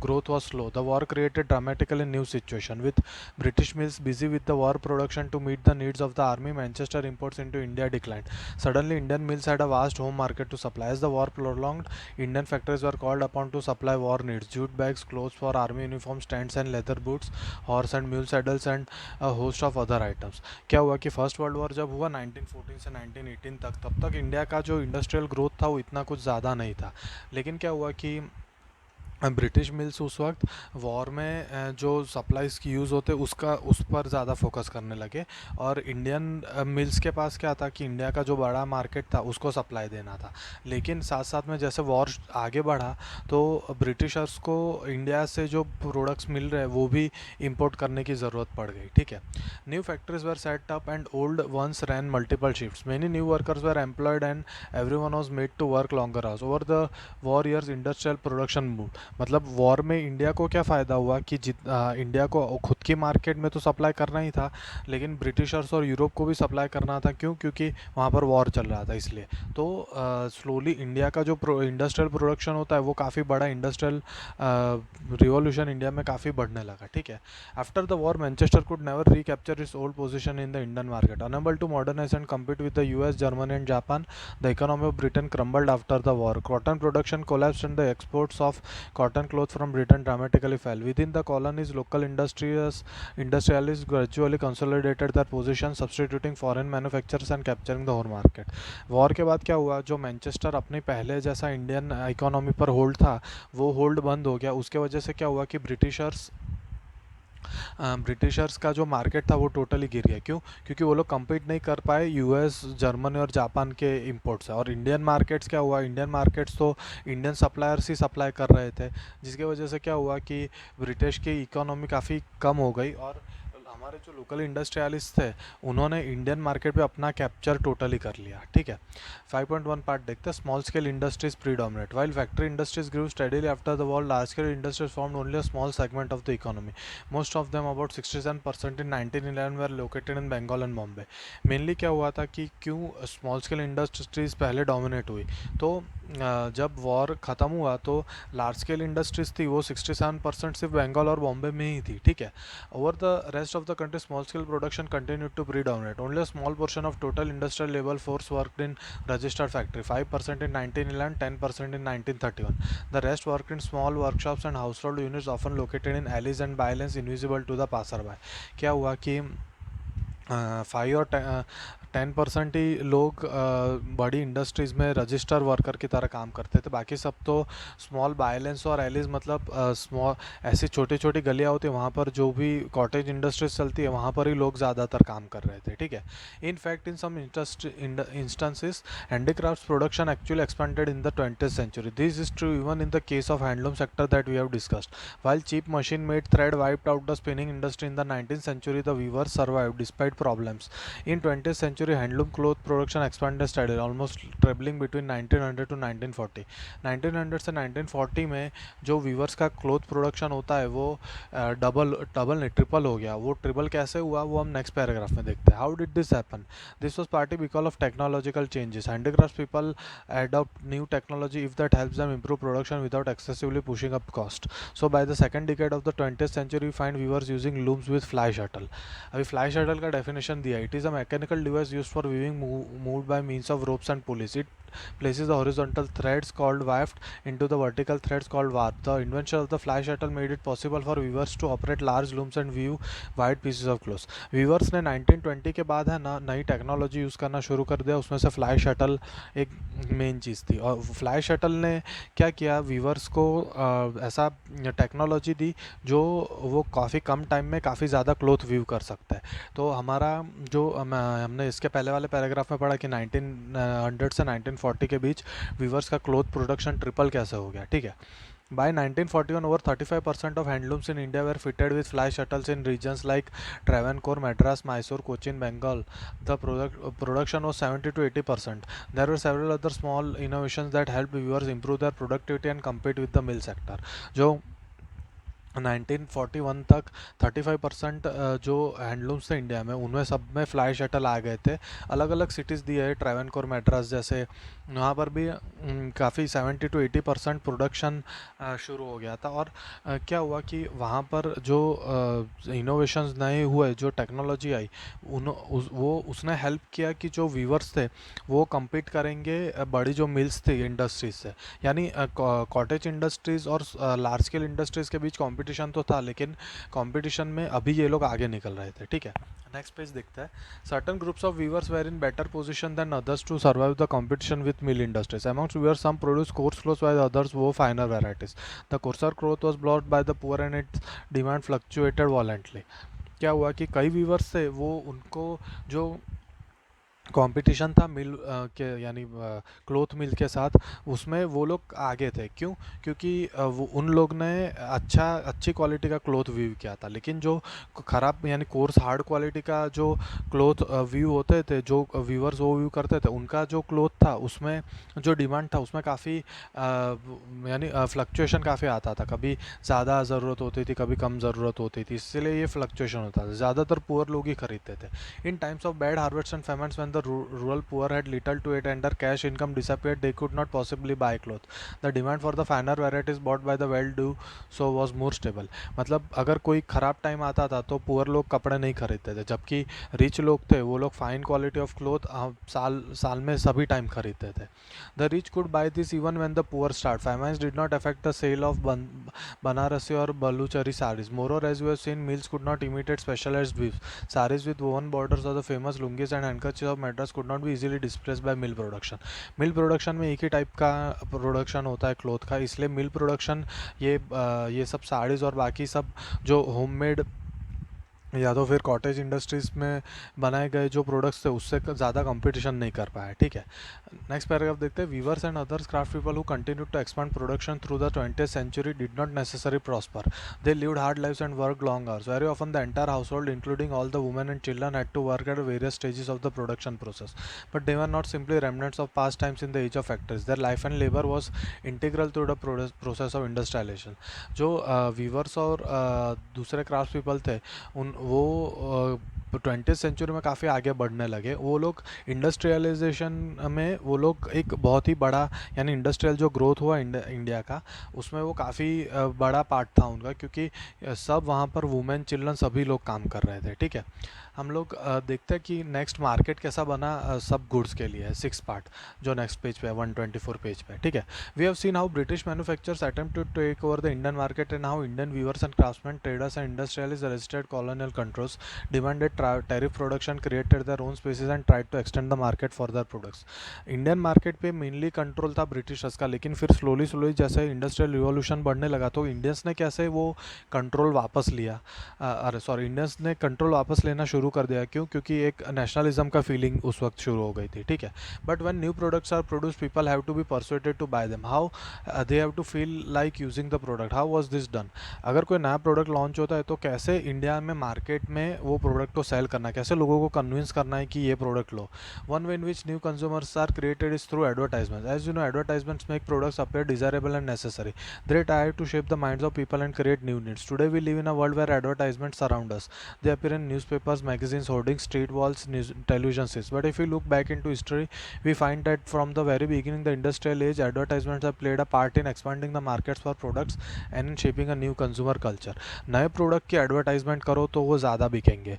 S1: growth was slow. The war created dramatically new situation with British mills busy with the war production to meet the needs of the army. Manchester imports into India declined. Suddenly, Indian mills had a vast home market to supply. As the war prolonged, Indian factories were called upon to supply war needs: jute bags, clothes for army uniforms, tents and leather boots, horse and mule saddles, and a host of other items. क्या हुआ कि first World war जब हुआ 1914 से 1918 तक, तब तक India का जो इंडस्ट्रियल ग्रोथ था वो इतना कुछ ज़्यादा नहीं था. लेकिन क्या हुआ कि ब्रिटिश मिल्स उस वक्त वॉर में जो सप्लाईज की यूज़ होते उस पर ज़्यादा फोकस करने लगे, और इंडियन मिल्स के पास क्या था कि इंडिया का जो बड़ा मार्केट था उसको सप्लाई देना था. लेकिन साथ साथ में जैसे वॉर आगे बढ़ा तो ब्रिटिशर्स को इंडिया से जो प्रोडक्ट्स मिल रहे हैं वो भी इंपोर्ट करने की ज़रूरत पड़ गई. ठीक है. New factories were set up and old ones ran multiple shifts. Many new workers were employed and everyone was made to work longer hours. Over the war years industrial production move. मतलब war में India को क्या फ़ायदा हुआ कि India को खुद की मार्केट में तो सप्लाई करना ही था, लेकिन ब्रिटिशर्स और यूरोप को भी सप्लाई करना था. क्यों? क्योंकि वहाँ पर वॉर चल रहा था, इसलिए. तो स्लोली इंडिया का जो इंडस्ट्रियल प्रोडक्शन होता है वो काफ़ी बड़ा इंडस्ट्रियल रिवॉल्यूशन इंडिया में काफ़ी बढ़ने लगा. ठीक है. After the war Manchester could never recapture its old position in the Indian market. Unable to modernise and compete with the US, Germany and Japan, the economy of Britain crumbled after the war. Cotton production collapsed and the exports of cotton cloth from Britain dramatically fell. Within the colonies, local industrialists gradually consolidated their position, substituting foreign manufacturers and capturing the whole market. War के बाद क्या हुआ, जो Manchester अपनी पहले जैसा Indian economy पर hold था वो होल्ड बंद हो गया. उसके वजह से क्या हुआ कि ब्रिटिशर्स का जो मार्केट था वो टोटली गिर गया. क्यों? क्योंकि वो लोग compete नहीं कर पाए यूएस, जर्मनी और जापान के इंपोर्ट से. और इंडियन मार्केट्स क्या हुआ, इंडियन मार्केट्स तो इंडियन सप्लायर्स ही सप्लाई कर रहे थे, जिसके वजह से क्या हुआ कि ब्रिटिश की इकोनॉमी काफ़ी कम हो गई. और हमारे जो लोकल इंडस्ट्रियलिस्ट थे उन्होंने इंडियन मार्केट पे अपना कैप्चर टोटली कर लिया. ठीक है. 5.1 पार्ट देखते हैं. Small scale industries predominate. While factory industries grew steadily after the war, large scale industries फॉर्med only a small segment of the economy. Most of them, about 67% in 1911, were located in Bengal and Bombay. Mainly क्या हुआ था कि क्यों small scale industries पहले dominate हुई, तो जब वॉर ख़त्म हुआ तो लार्ज स्केल इंडस्ट्रीज थी वो 67% सिर्फ बंगाल और बॉम्बे में ही थी. ठीक है. Over the rest of the country, small scale production continued to predominate. Only a small portion of total industrial labor force worked in registered factory, 5% in 1911, 10% in 1931. The rest worked in small workshops and household units often located in alleys and bylanes invisible to the passerby. क्या हुआ कि 5 और 10% ही लोग बड़ी industries में register worker की तरह काम करते थे. बाकी सब तो स्मॉल बायलेंस और एलिज, मतलब स्मॉल ऐसी छोटी छोटी गलियाँ होती हैं वहाँ पर जो भी कॉटेज इंडस्ट्रीज चलती है वहाँ पर ही लोग ज़्यादातर काम कर रहे थे. ठीक है. In fact in some instances handicrafts production actually expanded in the 20th century. This is true even in the case of handloom sector that we have discussed. While cheap machine-made thread wiped out the spinning industry in the 19th century, the weavers survived despite problems. In 20th century, handloom cloth production expanded steadily, almost trebling between 1900 to 1940. 1900 से 1940 में जो weavers का cloth production होता है वो double नहीं triple हो गया. वो ट्रिपल कैसे हुआ वो हम नेक्स्ट पैराग्राफ में देखते हैं. How did this happen? This was partly because of technological changes. Handicrafts people adopt new technology if that helps them improve production without excessively pushing up cost. So by the second decade of the 20th century, we find weavers using looms with fly shuttle. अभी fly shuttle का definition दिया. It is a mechanical device used for weaving moved by means of ropes and pulleys. It places the horizontal threads called waft into the vertical threads called warp. The invention of the fly shuttle made it possible for weavers to operate large looms and weave wide pieces of cloth. Weavers ने 1920 के बाद है ना नई technology use करना शुरू कर दिया. उसमें से फ्लाई शटल एक मेन चीज़ थी. और फ्लाई शटल ने क्या किया, वीवर्स को ऐसा टेक्नोलॉजी दी जो वो काफ़ी कम टाइम में काफ़ी ज़्यादा क्लोथ वीव कर सकता है. तो हमारा जो हमने इसके पहले वाले पैराग्राफ में पढ़ा कि 1900 से 1940 के बीच वीवर्स का क्लोथ प्रोडक्शन ट्रिपल कैसे हो गया. ठीक है. By 1941, over 35% of handlooms in India were fitted with fly shuttles in regions like Travancore, Madras, Mysore, Cochin, Bengal. The production was 70 to 80%. There were several other small innovations that helped viewers improve their productivity and compete with the mill sector. जो 1941 तक 35% जो handlooms थे India में उनमें सब में fly shuttle आ गए थे. अलग अलग सिटीज़ दिए है, ट्रैवनकोर, मैड्रास जैसे, वहाँ पर भी काफ़ी 70 to 80% प्रोडक्शन शुरू हो गया था. और क्या हुआ कि वहाँ पर जो इनोवेशंस नए हुए, जो टेक्नोलॉजी आई वो उसने हेल्प किया कि जो वीवर्स थे वो compete करेंगे बड़ी जो मिल्स थी इंडस्ट्रीज से. यानी कॉटेज इंडस्ट्रीज़ और लार्ज स्केल इंडस्ट्रीज़ के बीच कंपटीशन तो था, लेकिन कंपटीशन में अभी ये लोग आगे निकल रहे थे. ठीक है. नेक्स्ट पेज देखते हैं. Certain groups of weavers were in better position than others to survive the competition with mill industries. Amongst weavers some produce coarse cloths while others wore finer varieties. The coarser cloth was bought by the poor and its demand fluctuated violently. क्या हुआ कि कई viewers थे वो उनको जो competition था मिल के यानी क्लोथ मिल के साथ, उसमें वो लोग आगे थे. क्यों? क्योंकि वो उन लोग ने अच्छी क्वालिटी का क्लोथ वीव किया था. लेकिन जो ख़राब यानी कोर्स हार्ड क्वालिटी का जो क्लोथ वीव होते थे, जो वीवर्स वो वीव करते थे, उनका जो क्लोथ था उसमें जो डिमांड था उसमें काफ़ी यानी फ्लक्चुएशन काफ़ी आता था. कभी ज़्यादा ज़रूरत होती थी, कभी कम ज़रूरत होती थी, इसलिए ये फ्लक्चुएशन होता था. ज़्यादातर पुअर लोग ही खरीदते थे. In times of bad harvest and famines when the rural poor had little to eat and their cash income disappeared, they could not possibly buy clothes. The demand for the finer varieties bought by the well-to-do so was more stable. मतलब अगर कोई ख़राब time आता था तो poor लोग कपड़े नहीं खरीदते थे, जबकि रिच लोग थे वो लोग फाइन क्वालिटी ऑफ क्लोथ साल साल में सभी टाइम खरीदते थे. The rich could buy this even when the poor starved. Famines did not affect the sale of Banarasi or Baluchari saris. Moreover, as we have seen, mills could not imitate specialized weaves. Saris with woven borders or the famous lungis and handkerchiefs of Madras could not be easily displaced by mill production. Mill production में एक ही type का production होता है cloth का, इसलिए मिल production ये सब साड़ीज़ और बाकी सब जो होममेड या तो फिर कॉटेज इंडस्ट्रीज़ में बनाए गए जो प्रोडक्ट्स थे उससे ज़्यादा कंपटीशन नहीं कर पाया. ठीक है, नेक्स्ट पैराग्राफ देखते हैं. Weavers and others craft people who continued to expand production through the 20th century did not necessary prosper. They lived hard lives and work long hours. Very often the entire household including all the women and children had to work at various stages of the production process. But they were not simply remnants of past times in the age of factories. Their life and labour was integral through the process of industrialisation. जो weavers और दूसरे craft people थे उन वो 20th century में काफ़ी आगे बढ़ने लगे. वो लोग इंडस्ट्रियलाइजेशन में वो लोग एक बहुत ही बड़ा यानी इंडस्ट्रियल जो ग्रोथ हुआ इंडिया का उसमें वो काफ़ी बड़ा पार्ट था उनका, क्योंकि सब वहाँ पर वुमेन चिल्ड्रन सभी लोग काम कर रहे थे. ठीक है, हम लोग देखते हैं कि नेक्स्ट मार्केट कैसा बना सब गुड्स के लिए. 6 पार्ट जो नेक्स्ट पेज पे है 124 पेज पे. ठीक है, we have seen how British manufacturers attempt to take over the Indian market and how Indian weavers and craftsman traders and industrialist resisted colonial controls demanded tariff production, created their own spaces and tried to extend the market for their products. Indian market पे mainly control था Britishers का, लेकिन फिर slowly जैसे industrial revolution बढ़ने लगा तो Indians ने कैसे वो कंट्रोल वापस लिया, इंडियंस ने कंट्रोल वापस लेना शुरू कर दिया. क्यों? क्योंकि एक नेशनलिज्म का फीलिंग उस वक्त शुरू हो गई थी. ठीक है, but when new products are produce people have to be persuaded to buy them. How they have to feel like using the product. How was this done? अगर कोई नया प्रोडक्ट लॉन्च होता है तो कैसे इंडिया में मार्केट में वो प्रोडक्ट को सेल करना है, कैसे लोगों को कन्विंस करना है कि ये प्रोडक्ट लो. One way in which new consumers are created is through advertisements. As you know, advertisements make products appear desirable and necessary. They try to shape the minds of people and create new needs. Today we live in a world where advertisements surround us. They appear in newspapers, magazines, hoardings, street walls, news, television sets. But if we look back into history, we find that from the very beginning, the industrial age, advertisements have played a part in expanding the markets for products and in shaping a new consumer culture. नए product की advertisement करो तो वो ज़्यादा बिकेंगे.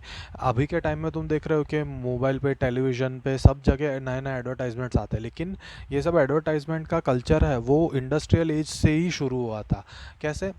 S1: अभी के time में तुम देख रहे हो कि मोबाइल पे, टेलीविज़न पे, सब जगह नए नए एडवर्टाइजमेंट्स आते हैं, लेकिन ये सब एडवर्टाइजमेंट का कल्चर है वो इंडस्ट्रियल एज से ही शुरू हुआ था. कैसे?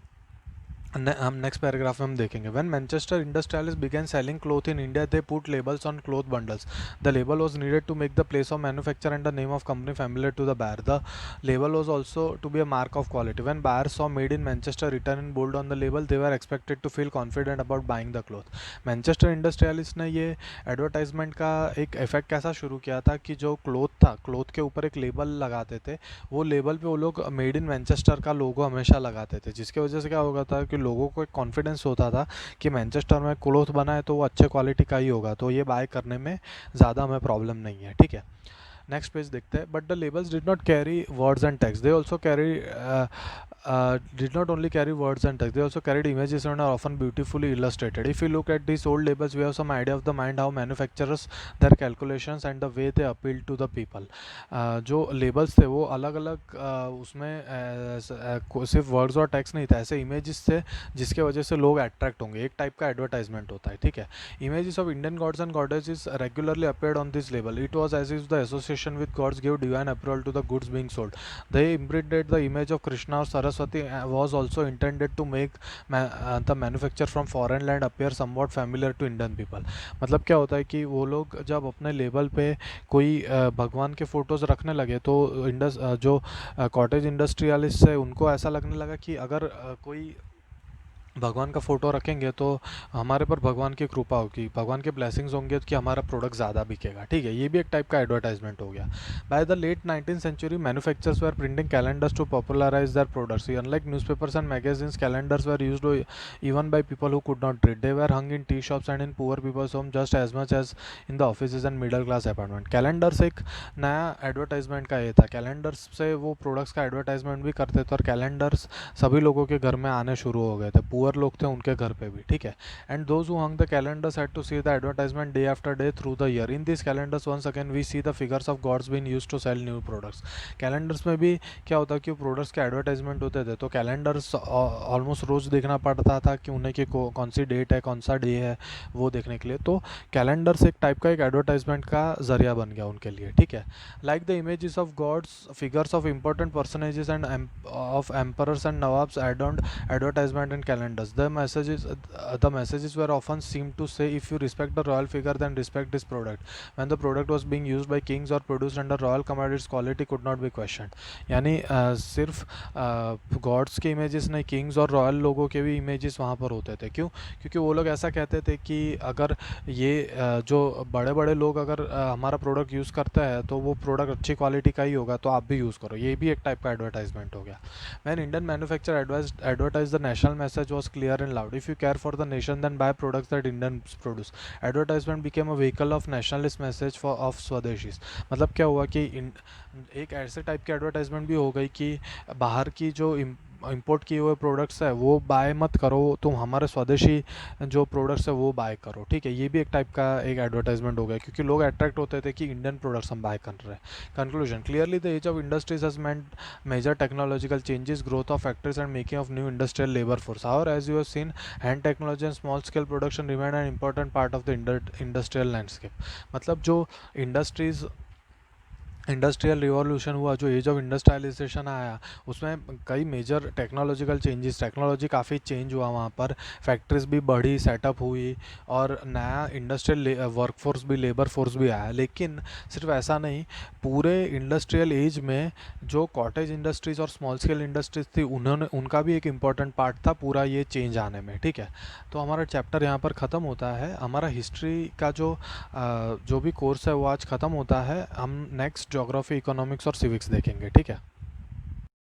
S1: हम नेक्स्ट पैराग्राफ में हम देखेंगे. When Manchester industrialist began selling cloth in India they put labels on cloth bundles. The label was needed to make the place of manufacture and the name of company familiar to the buyer. The label was also to be a mark of quality. When buyers saw made in Manchester written in bold on the label they were expected to feel confident about buying the cloth. Manchester industrialist ने ये advertisement का एक effect कैसा शुरू किया था कि जो क्लोथ था, क्लोथ के ऊपर एक लेबल लगाते थे, वो लेबल पे वो लोग मेड इन मैनचेस्टर का लोगो हमेशा लगाते थे, जिसकी वजह से क्या होगा था कि लोगों को एक कॉन्फिडेंस होता था कि मैनचेस्टर में क्लोथ बना है तो वो अच्छे क्वालिटी का ही होगा, तो ये बाय करने में ज़्यादा हमें प्रॉब्लम नहीं है. ठीक है, नेक्स्ट पेज देखते हैं. But the labels did not carry words and text. They also carry did not only carry words and text, they also carried images and are often beautifully illustrated. If you look at these old labels, we have some idea of the mind how manufacturers, their calculations and the way they appeal to the people. जो labels थे वो अलग अलग उसमें सिर्फ words और text नहीं था, ऐसे इमेजेस थे जिसके वजह से लोग अट्रैक्ट होंगे. एक टाइप का एडवर्टाइजमेंट होता है. ठीक है, images of Indian gods and goddesses regularly appeared on this label. It was as if the association with gods give divine approval to the goods being sold. They imprinted the image of Krishna or Saraswati was also intended to make the manufacture from foreign land appear somewhat familiar to Indian people. मतलब क्या होता है कि वो लोग जब अपने label पे कोई भगवान के फ़ोटोज़ रखने लगे तो जो कॉटेज इंडस्ट्रियलिस्ट है उनको ऐसा लगने लगा कि अगर कोई भगवान का फ़ोटो रखेंगे तो हमारे पर भगवान की कृपा होगी, भगवान के ब्लेसिंग्स होंगे कि हमारा प्रोडक्ट ज़्यादा बिकेगा. ठीक है, ये भी एक टाइप का एडवर्टाइजमेंट हो गया. By the late 19th century manufacturers were printing calendars to popularize their products. Unlike newspapers and magazines, calendars were used even by people who could not read. They were hung in tea shops and in poor people's home just as much as in the offices and middle class apartment. Calendars एक नया advertisement का ये था. Calendars से वो products का advertisement भी करते थे और कैलेंडर्स सभी लोगों के घर में आने शुरू हो गए थे. पुअर पुअर लोग थे उनके घर पे भी, ठीक है। And those who hung the calendars had to see the advertisement day after day through the year. In this calendars once again we see the figures of gods been use to sell new products. Calendars में भी क्या होता कि products के advertisement होते थे, तो calendars almost रोज़ देखना पड़ता था कि उन्हें कि कौन सी डेट है, कौन सा डे है, वो देखने के लिए। तो कैलेंडर्स एक टाइप का एक एडवर्टाइजमेंट का जरिया बन गया उनके लिए, ठीक है। Like the images of gods, figures of important personages and of emperors and nawabs ad on advertisement and calendars. The messages were often seemed to say, if you respect the royal figure then respect this product. When the product was being used by kings or produced under royal command, its quality could not be questioned. यानी सिर्फ God's के images नहीं, Kings और royal लोगों के भी images वहाँ पर होते थे। क्यों? क्योंकि वो लोग ऐसा कहते थे कि अगर ये जो बड़े बड़े लोग अगर हमारा प्रोडक्ट यूज़ करते हैं तो वो प्रोडक्ट अच्छी क्वालिटी का ही होगा, तो आप भी यूज़ करो। ये भी एक टाइप का एडवर्टाइजमेंट हो गया। When Indian manufacturer advertised, the national message was clear and loud. If you care for the nation, then buy products that Indians produce. Advertisement became a vehicle of nationalist message of Swadeshis. मतलब क्या हुआ कि एक ऐसे type की advertisement भी हो गई कि बाहर की जो इंपोर्ट किए हुए प्रोडक्ट्स है वो बाय मत करो, तुम हमारे स्वदेशी जो प्रोडक्ट्स है वो बाय करो, ठीक है। ये भी एक टाइप का एक एडवर्टाइजमेंट हो गया क्योंकि लोग अट्रैक्ट होते थे कि इंडियन प्रोडक्ट्स हम बाय कर रहे हैं। Conclusion, clearly the age of industries has meant major technological changes, growth of factories and making of new industrial labour force. और as you have seen, hand technology and small scale production remain an important part of the industrial landscape. मतलब जो industrial revolution हुआ, जो as of industrialisation आया, उसमें कई major technological changes, technology काफ़ी change हुआ वहाँ पर, फैक्ट्रीज भी बढ़ी, सेटअप हुई और नया इंडस्ट्रियल वर्कफोर्स भी, लेबर फोर्स भी आया। लेकिन सिर्फ ऐसा नहीं, पूरे इंडस्ट्रियल एज में जो कॉटेज इंडस्ट्रीज़ और स्मॉल स्केल इंडस्ट्रीज थी उनका भी एक इम्पॉर्टेंट पार्ट था पूरा ये चेंज आने में, ठीक है। तो हमारा चैप्टर यहाँ पर ख़त्म होता है। हमारा हिस्ट्री का जो भी कोर्स है वो आज ख़त्म होता है। हम नेक्स्ट ज्योग्राफी, इकोनॉमिक्स और सिविक्स देखेंगे, ठीक है।